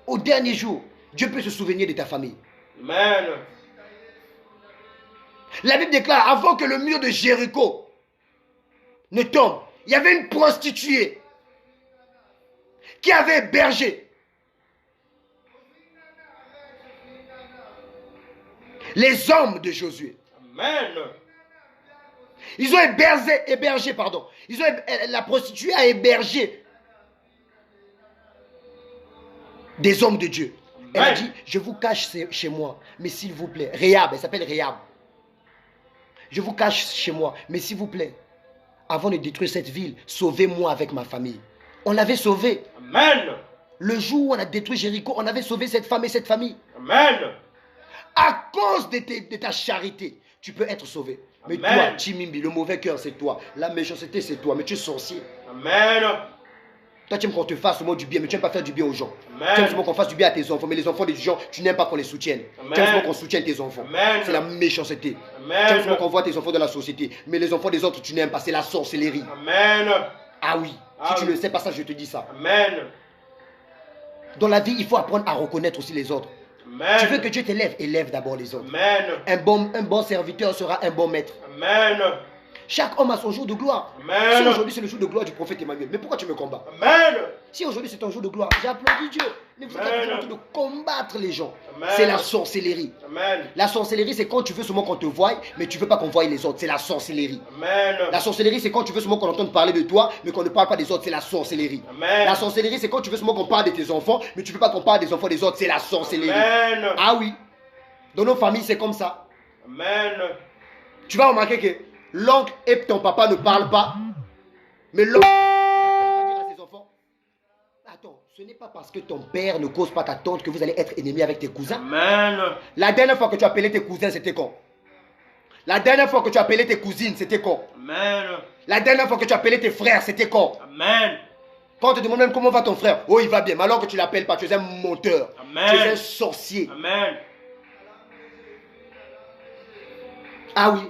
Au dernier jour, Dieu peut se souvenir de ta famille. Amen. La Bible déclare, avant que le mur de Jéricho ne tombe, il y avait une prostituée qui avait hébergé les hommes de Josué. Amen. Ils ont hébergé. La prostituée a hébergé des hommes de Dieu. Elle a dit, je vous cache chez moi, mais s'il vous plaît, Réhab, elle s'appelle Réhab. Je vous cache chez moi, mais s'il vous plaît, avant de détruire cette ville, sauvez-moi avec ma famille. On l'avait sauvée. Amen. Le jour où on a détruit Jéricho, on avait sauvé cette femme et cette famille. Amen. À cause de ta charité, tu peux être sauvé. Mais Amen. toi, Chimimbi, le mauvais cœur, c'est toi. La méchanceté, c'est toi. Mais tu es sorcier. Amen. Toi, tu aimes qu'on te fasse au moins du bien, mais tu n'aimes pas faire du bien aux gens. Amen. Tu aimes seulement qu'on fasse du bien à tes enfants, mais les enfants des gens, tu n'aimes pas qu'on les soutienne. Amen. Tu aimes seulement qu'on soutienne tes enfants. Amen. C'est la méchanceté. Amen. Tu aimes seulement qu'on voit tes enfants dans la société, mais les enfants des autres, tu n'aimes pas. C'est la sorcellerie. Amen. Ah oui. Ah Si tu oui. ne sais pas ça, je te dis ça. Amen. Dans la vie, il faut apprendre à reconnaître aussi les autres. Amen. Tu veux que Dieu t'élève, élève d'abord les autres. Amen. Un bon serviteur sera un bon maître. Amen. Chaque homme a son jour de gloire. Amen. Si aujourd'hui c'est le jour de gloire du prophète Emmanuel, mais pourquoi tu me combats? Amen. Si aujourd'hui c'est ton jour de gloire, j'applaudis Dieu. Mais vous êtes Amen. en train de combattre les gens. Amen. C'est la sorcellerie. Amen. La sorcellerie, c'est quand tu veux seulement qu'on te voie, mais tu veux pas qu'on voie les autres. C'est la sorcellerie. Amen. La sorcellerie, c'est quand tu veux seulement qu'on entende parler de toi, mais qu'on ne parle pas des autres. C'est la sorcellerie. Amen. La sorcellerie, c'est quand tu veux seulement qu'on parle de tes enfants, mais tu veux pas qu'on parle des enfants des autres. C'est la sorcellerie. Amen. Ah oui. Dans nos familles, c'est comme ça. Amen. Tu vas remarquer que l'oncle et ton papa ne parlent pas, mais l'oncle va dire à ses enfants, attends, ce n'est pas parce que ton père ne cause pas ta tante que vous allez être ennemis avec tes cousins. Amen. La dernière fois que tu as appelé tes cousins, c'était quand? La dernière fois que tu as appelé tes cousines, c'était quand? Amen. La dernière fois que tu as appelé tes frères, c'était quand? Amen. Quand on te demande même comment va ton frère, oh il va bien, mais alors que tu ne l'appelles pas, tu es un menteur. Amen. Tu es un sorcier. Amen. Ah oui.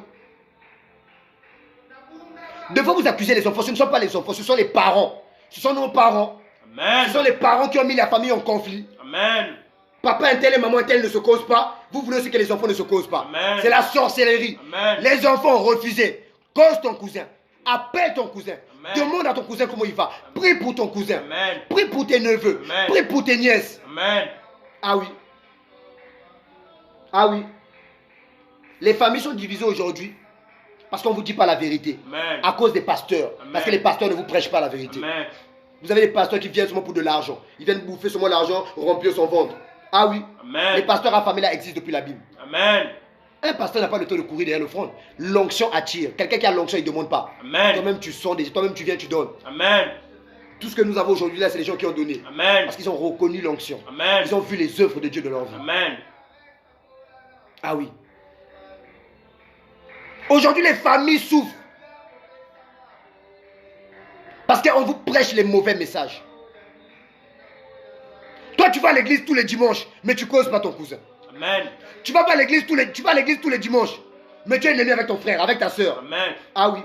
Deux fois vous accusez les enfants, ce ne sont pas les enfants, ce sont les parents. Ce sont nos parents. Amen. Ce sont les parents qui ont mis la famille en conflit. Amen. Papa un tel et maman un tel ne se causent pas. Vous voulez aussi que les enfants ne se causent pas. Amen. C'est la sorcellerie. Amen. Les enfants ont refusé. Cause ton cousin. Appelle ton cousin. Amen. Demande à ton cousin comment il va. Prie pour ton cousin. Amen. Prie pour tes neveux. Amen. Prie pour tes nièces. Amen. Ah oui. Ah oui. Les familles sont divisées aujourd'hui parce qu'on ne vous dit pas la vérité. Amen. À cause des pasteurs. Amen. Parce que les pasteurs ne vous prêchent pas la vérité. Amen. Vous avez des pasteurs qui viennent seulement pour de l'argent. Ils viennent bouffer seulement l'argent, remplir son ventre. Ah oui. Amen. Les pasteurs affamés là existent depuis la Bible. Amen. Un pasteur n'a pas le temps de courir derrière l'offrande. L'onction attire. Quelqu'un qui a l'onction, il ne demande pas. Amen. Toi-même, tu sors, toi-même, tu viens, tu donnes. Amen. Tout ce que nous avons aujourd'hui là, c'est les gens qui ont donné. Amen. Parce qu'ils ont reconnu l'onction. Amen. Ils ont vu les œuvres de Dieu de leur vie. Amen. Ah oui. Aujourd'hui, les familles souffrent. Parce qu'on vous prêche les mauvais messages. Toi, tu vas à l'église tous les dimanches, mais tu causes pas ton cousin. Amen. Tu vas pas à l'église tous les dimanches, mais tu es ennemi avec ton frère, avec ta soeur. Amen. Ah oui.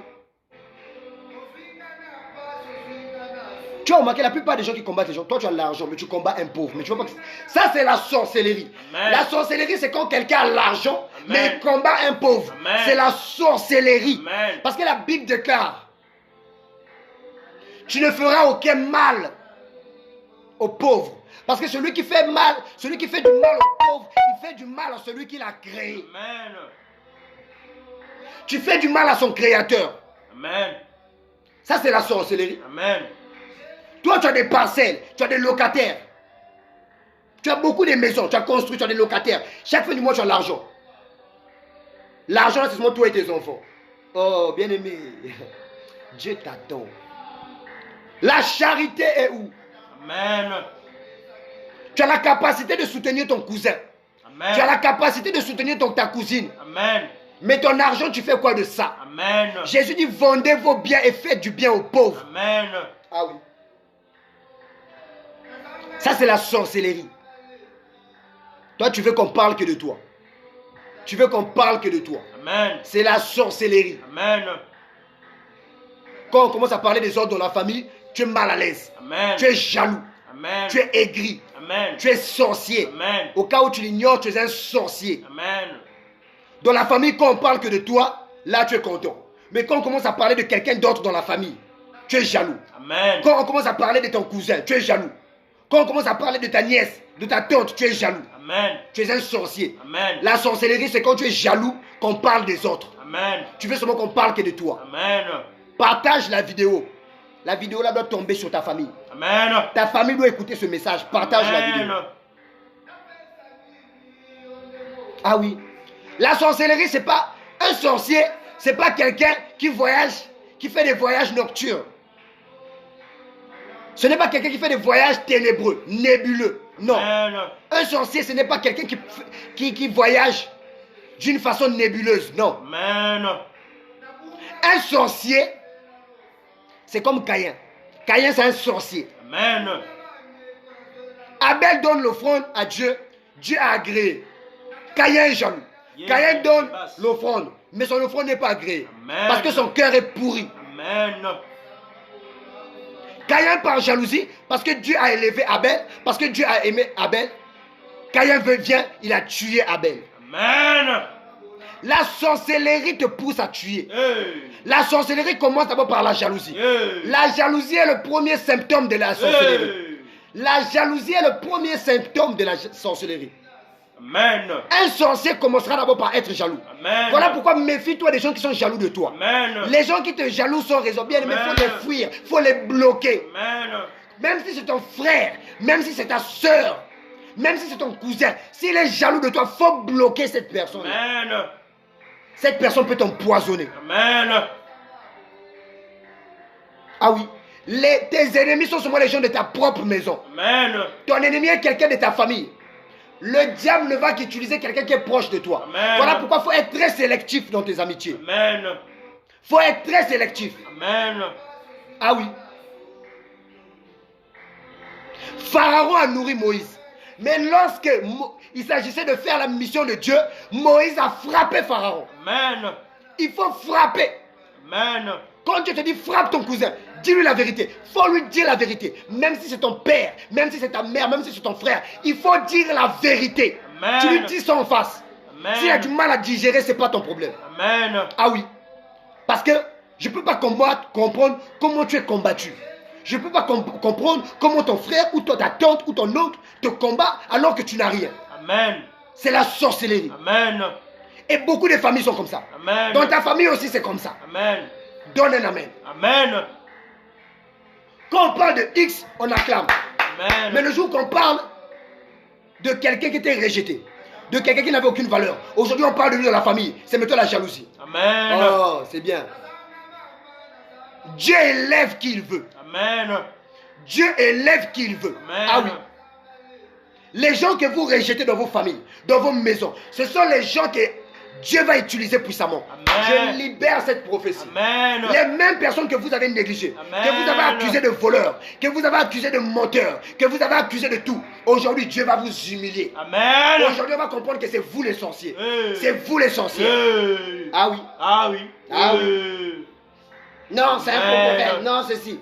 Tu as remarqué la plupart des gens qui combattent les gens, toi tu as l'argent, mais tu combats un pauvre. Mais tu vois pas que ça c'est la sorcellerie. Amen. La sorcellerie c'est quand quelqu'un a l'argent, Amen. mais il combat un pauvre. Amen. C'est la sorcellerie. Amen. Parce que la Bible déclare, tu ne feras aucun mal aux pauvres. Parce que celui qui fait mal, celui qui fait du mal aux pauvres, il fait du mal à celui qui l'a créé. Amen. Tu fais du mal à son créateur. Amen. Ça c'est la sorcellerie. Amen. Toi, tu as des parcelles, tu as des locataires. Tu as beaucoup de maisons, tu as construit, tu as des locataires. Chaque fin du mois, tu as l'argent. L'argent, c'est seulement toi et tes enfants. Oh, bien-aimé, Dieu t'attend. La charité est où? Amen. Tu as la capacité de soutenir ton cousin. Amen. Tu as la capacité de soutenir ta cousine. Amen. Mais ton argent, tu fais quoi de ça? Amen. Jésus dit, vendez vos biens et faites du bien aux pauvres. Amen. Ah oui. Ça, c'est la sorcellerie. Toi, tu veux qu'on parle que de toi. Tu veux qu'on parle que de toi. Amen. C'est la sorcellerie. Amen. Quand on commence à parler des autres dans la famille, tu es mal à l'aise. Amen. Tu es jaloux. Amen. Tu es aigri. Amen. Tu es sorcier. Amen. Au cas où tu l'ignores, tu es un sorcier. Amen. Dans la famille, quand on parle que de toi, là, tu es content. Mais quand on commence à parler de quelqu'un d'autre dans la famille, tu es jaloux. Amen. Quand on commence à parler de ton cousin, tu es jaloux. Quand on commence à parler de ta nièce, de ta tante, tu es jaloux. Amen. Tu es un sorcier. Amen. La sorcellerie, c'est quand tu es jaloux qu'on parle des autres. Amen. Tu veux seulement qu'on parle que de toi. Amen. Partage la vidéo. La vidéo là doit tomber sur ta famille. Amen. Ta famille doit écouter ce message. Partage la vidéo. Amen. Ah oui. La sorcellerie, c'est pas un sorcier, c'est pas quelqu'un qui voyage, qui fait des voyages nocturnes. Ce n'est pas quelqu'un qui fait des voyages ténébreux, nébuleux. Non. Amen. Un sorcier, ce n'est pas quelqu'un qui voyage d'une façon nébuleuse. Non. Amen. Un sorcier, c'est comme Caïn. Caïn, c'est un sorcier. Amen. Abel donne l'offrande à Dieu. Dieu a agréé. Caïn est jaloux. Yeah. Caïn donne l'offrande. Mais son offrande n'est pas agréée. Amen. Parce que son cœur est pourri. Amen. Caïn par jalousie, parce que Dieu a élevé Abel, parce que Dieu a aimé Abel. Caïn vient, il a tué Abel. Amen. La sorcellerie te pousse à tuer. Hey. La sorcellerie commence d'abord par la jalousie. Hey. La jalousie est le premier symptôme de la sorcellerie. Hey. La jalousie est le premier symptôme de la sorcellerie. Amen. Un sorcier commencera d'abord par être jaloux. Amen. Voilà pourquoi méfie-toi des gens qui sont jaloux de toi. Amen. Les gens qui te jaloux sont raison bien, mais il faut Amen. les fuir, il faut les bloquer. Amen. Même si c'est ton frère, même si c'est ta soeur, même si c'est ton cousin, s'il est jaloux de toi, il faut bloquer cette personne. Amen. Cette personne peut t'empoisonner. Amen. Ah oui. Tes ennemis sont seulement les gens de ta propre maison. Amen. Ton ennemi est quelqu'un de ta famille. Le diable ne va qu'utiliser quelqu'un qui est proche de toi. Amen. Voilà pourquoi il faut être très sélectif dans tes amitiés. Amen. Il faut être très sélectif. Amen. Ah oui. Pharaon a nourri Moïse. Mais lorsque il s'agissait de faire la mission de Dieu, Moïse a frappé Pharaon. Amen. Il faut frapper. Amen. Quand Dieu te dit frappe ton cousin, dis-lui la vérité. Il faut lui dire la vérité. Même si c'est ton père, même si c'est ta mère, même si c'est ton frère. Il faut dire la vérité. Amen. Tu lui dis ça en face. Amen. S'il a du mal à digérer, ce n'est pas ton problème. Amen. Ah oui. Parce que je ne peux pas comprendre comment tu es combattu. Je ne peux pas comprendre comment ton frère ou ta tante ou ton oncle te combat alors que tu n'as rien. Amen. C'est la sorcellerie. Amen. Et beaucoup de familles sont comme ça. Amen. Dans ta famille aussi, c'est comme ça. Amen. Donne un amen. Amen. Quand on parle de X, on acclame. Amen. Mais le jour qu'on parle de quelqu'un qui était rejeté, de quelqu'un qui n'avait aucune valeur, aujourd'hui on parle de lui dans la famille, c'est maintenant la jalousie. Amen. Oh, c'est bien. Dieu élève qui il veut. Amen. Dieu élève qui il veut. Amen. Ah oui. Les gens que vous rejetez dans vos familles, dans vos maisons, ce sont les gens que Dieu va utiliser puissamment. Amen. Je libère cette prophétie. Amen. Les mêmes personnes que vous avez négligées, Amen. que vous avez accusées de voleurs, que vous avez accusées de menteurs, que vous avez accusées de tout, aujourd'hui Dieu va vous humilier. Amen. Aujourd'hui on va comprendre que c'est vous les sorciers. Hey. C'est vous les sorciers. Hey. Ah oui. Ah oui. Ah oui. Hey. Non, c'est un faux Amen. prophète. Non, ceci.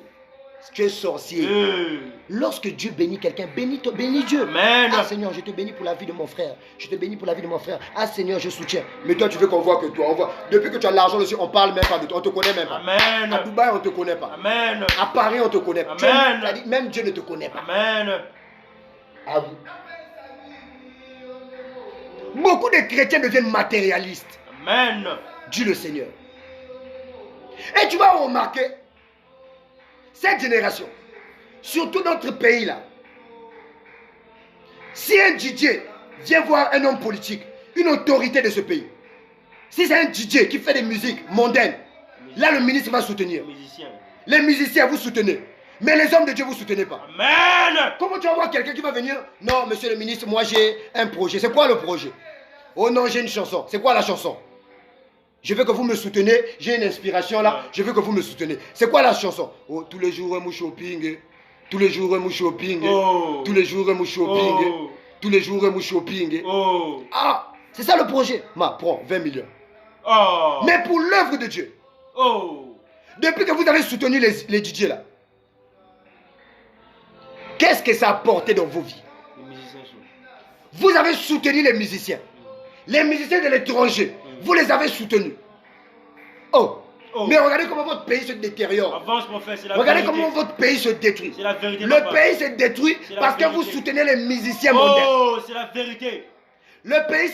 Tu es sorcier. Hey. Lorsque Dieu bénit quelqu'un, bénis Dieu. Amen. Ah Seigneur, je te bénis pour la vie de mon frère. Je te bénis pour la vie de mon frère. Ah Seigneur, je soutiens. Mais toi, tu veux qu'on voit que toi. On voit. Depuis que tu as l'argent dessus, on parle même pas de toi. On te connaît même pas. Amen. À Dubaï, on te connaît pas. Amen. À Paris, on te connaît pas. Amen. C'est-à-dire, même Dieu ne te connaît pas. Amen. Ah oui. Beaucoup de chrétiens deviennent matérialistes, Amen. dit le Seigneur. Et tu vas remarquer, cette génération, surtout notre pays là, si un DJ vient voir un homme politique, une autorité de ce pays, si c'est un DJ qui fait des musiques mondaines, là le ministre va soutenir. Musicien. Les musiciens, vous soutenez. Mais les hommes de Dieu, vous ne soutenez pas. Amen. Comment tu vas voir quelqu'un qui va venir? Non, monsieur le ministre, moi j'ai un projet. C'est quoi le projet? Oh non, j'ai une chanson. C'est quoi la chanson? Je veux que vous me souteniez. J'ai une inspiration là. Je veux que vous me souteniez. C'est quoi la chanson? Oh, tous les jours, mon shopping. Tous les jours, mon shopping. Oh. Tous les jours, mon shopping. Oh. Tous les jours, mon shopping. Oh. Ah, c'est ça le projet. Prends 20 millions. Oh. Mais pour l'œuvre de Dieu, Oh. depuis que vous avez soutenu les DJ là, qu'est-ce que ça a apporté dans vos vies? Les musiciens sont. Vous avez soutenu les musiciens. Les musiciens de l'étranger, vous les avez soutenus. Oh. Oh. Mais regardez comment votre pays se détériore. Avance, mon frère, c'est la Regardez vérité. comment votre pays se détruit. C'est la vérité. Le papa. pays se détruit C'est la parce que vous vérité. soutenez les musiciens mondains. Oh, c'est la vérité. Le pays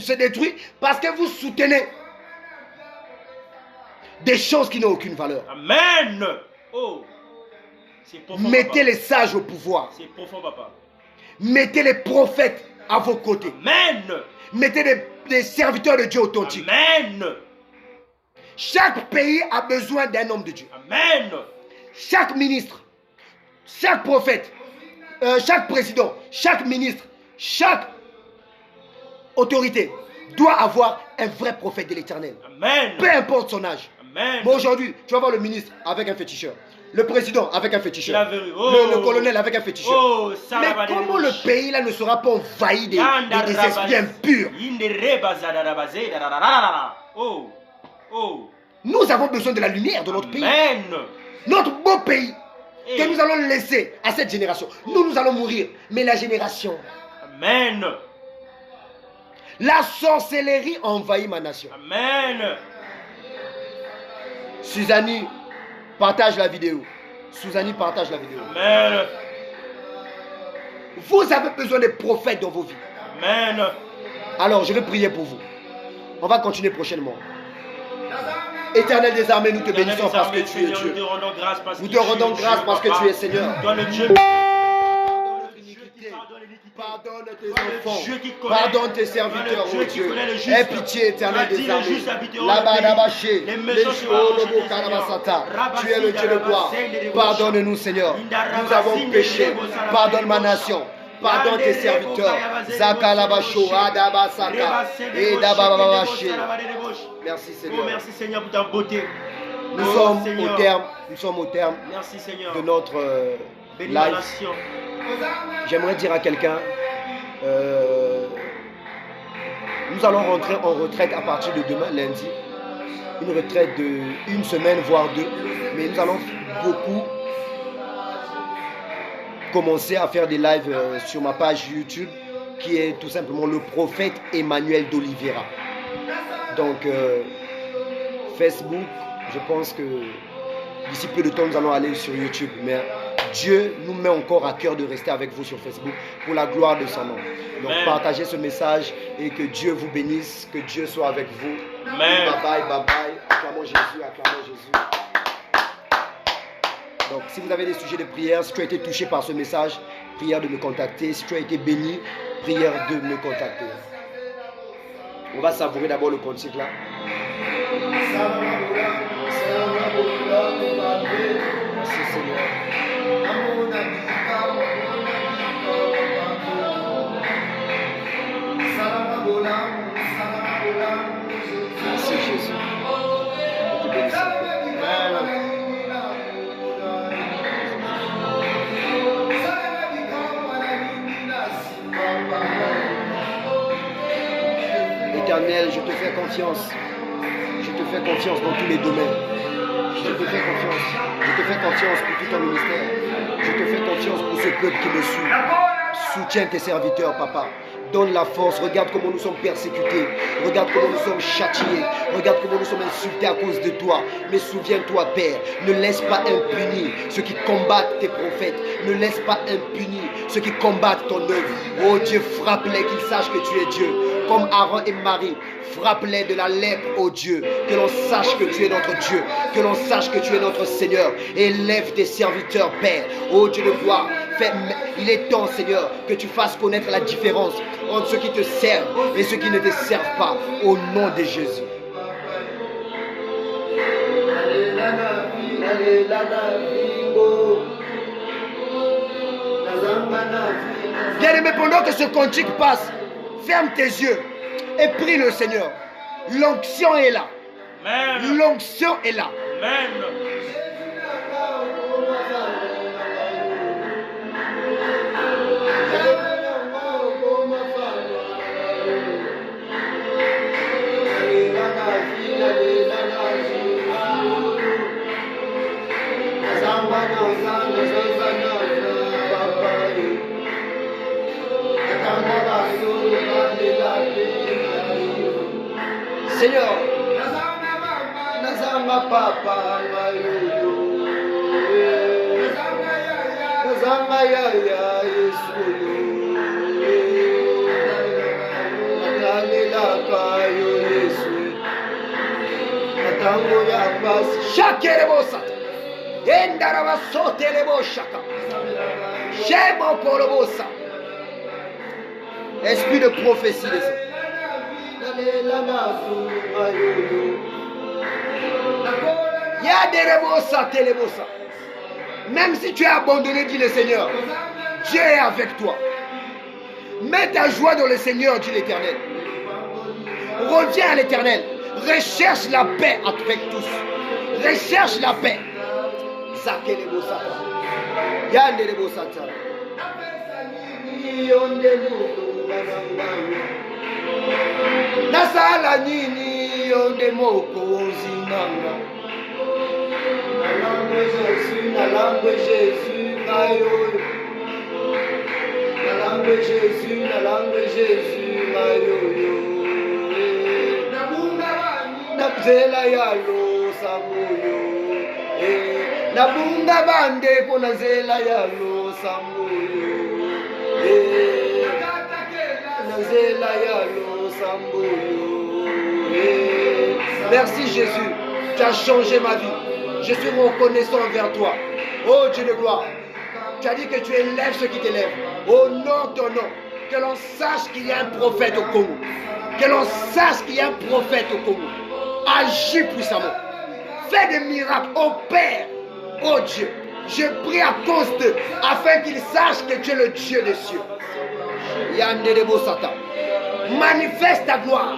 se détruit parce que vous soutenez des choses qui n'ont aucune valeur. Amen. Oh. C'est profond, Mettez papa. les sages au pouvoir. C'est profond, papa. Mettez les prophètes à vos côtés. Amen. Mettez des serviteurs de Dieu authentiques. Amen. Chaque pays a besoin d'un homme de Dieu. Amen. Chaque ministre, chaque prophète, chaque président, chaque ministre, chaque autorité doit avoir un vrai prophète de l'Éternel. Amen. Peu importe son âge. Amen. Mais aujourd'hui, tu vas voir le ministre avec un féticheur, le président avec un C'est la féticheur, vérité. Oh. le colonel avec un féticheur. Oh, ça Mais va comment le pays là ne sera pas envahi des esprits impurs? Oh. Oh. Nous avons besoin de la lumière dans notre pays. Amen. Notre beau pays Eh. que nous allons laisser à cette génération. Nous allons mourir. Mais la génération, Amen. la sorcellerie envahit ma nation. Amen. Suzanne, partage la vidéo. Suzanne, partage la vidéo. Amen. Vous avez besoin de prophètes dans vos vies. Amen. Alors, je vais prier pour vous. On va continuer prochainement. Éternel des armées, nous te bénissons parce que tu es Dieu. Nous te rendons grâce parce que Nous te rendons grâce parce que tu es Seigneur. Toi le Dieu. Pardonne tes enfants. Dieu qui connaît. Pardonne tes serviteurs, Toi, le oh Dieu qui Dieu. connaît le juste. Aie pitié, éternel Tu as dit, des les armées. justes habiteront Là-bas, le là-bas, pays. les Les maisons seront rangées, Seigneur. Tu es le Dieu de gloire. Pardonne-nous, Seigneur. Nous avons péché. Pardonne ma nation. Pardonne tes serviteurs. Zakalabasho, Adabasaka, et Dabababaché. Merci Oh, Seigneur. merci Seigneur pour ta beauté. Nous Oh, sommes Seigneur. au terme Merci Seigneur. de notre Bénis la live. nation. J'aimerais dire à quelqu'un, nous allons rentrer en retraite à partir de demain, lundi. Une retraite de une semaine, voire deux. Mais nous allons beaucoup commencer à faire des lives sur ma page YouTube, qui est tout simplement le prophète Emmanuel d'Oliveira. Donc, Facebook, je pense que d'ici peu de temps, nous allons aller sur YouTube. Mais Dieu nous met encore à cœur de rester avec vous sur Facebook pour la gloire de son nom. Donc, Amen. partagez ce message et que Dieu vous bénisse, que Dieu soit avec vous. Amen. Bye bye, bye bye. Acclamons Jésus, acclamons Jésus. Donc, si vous avez des sujets de prière, si tu as été touché par ce message, prière de me contacter. Si tu as été béni, prière de me contacter. On va savourer d'abord le cantique là. Merci Seigneur. Merci Jésus. Je te bénis, Seigneur. Éternel, je te fais confiance. Je te fais confiance dans tous les domaines. Je te fais confiance. Je te fais confiance pour tout ton ministère. Je te fais confiance pour ce peuple qui me suit. Soutiens tes serviteurs, papa. Donne la force. Regarde comment nous sommes persécutés. Regarde comment nous sommes châtiés. Regarde comment nous sommes insultés à cause de toi. Mais souviens-toi, Père, ne laisse pas impunis ceux qui combattent tes prophètes. Ne laisse pas impunis ceux qui combattent ton œuvre. Oh Dieu, frappe-les, qu'ils sachent que tu es Dieu. Comme Aaron et Marie, frappe-les de la lèpre, oh Dieu. Que l'on sache que tu es notre Dieu. Que l'on sache que tu es notre Seigneur. Élève tes serviteurs, Père. Oh Dieu de gloire. Il est temps, Seigneur, que tu fasses connaître la différence entre ceux qui te servent et ceux qui ne te servent pas. Au nom de Jésus. Bien-aimé, pendant que ce cantique passe, ferme tes yeux et prie le Seigneur. L'onction est là. Amen. L'onction est là. Amen. Seigneur, Nazanga papa Nazanga ya Yesu Nalela yo Yesu Natango ya basi Shakere bosa Endara basote lebo shaka Shemo polobosa. Esprit de prophétie descend. Même si tu es abandonné, dit le Seigneur, Dieu est avec toi. Mets ta joie dans le Seigneur, dit l'Éternel. Reviens à l'Éternel. Recherche la paix avec tous. Recherche la paix. Nasala nini yonde moko zinanga. Nalangue Jésus, nayo. Nalangue Jésus, nayo. Nabzela yalo samoyo. Nabunga bande kona zela yalo samoyo. Nazela yalo samoyo. Merci Jésus, tu as changé ma vie. Je suis reconnaissant envers toi. Oh Dieu de gloire, tu as dit que tu élèves ceux qui t'élèvent. Au nom de ton nom, que l'on sache qu'il y a un prophète au Congo. Que l'on sache qu'il y a un prophète au Congo. Agis puissamment. Fais des miracles. Oh Père, oh Dieu, Je prie à cause d'eux, afin qu'ils sachent que tu es le Dieu des cieux. Yandelebo Satan. Manifeste ta gloire.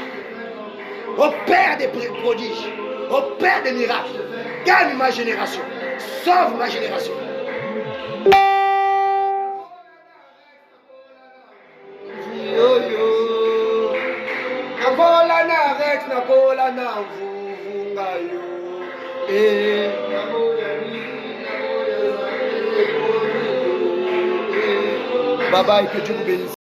Au Père des prodiges, au Père des miracles. Gagne ma génération. Sauve ma génération. Nakola na Rex, nakola na Mvuvunga yo. Bye bye, que Dieu vous bénisse.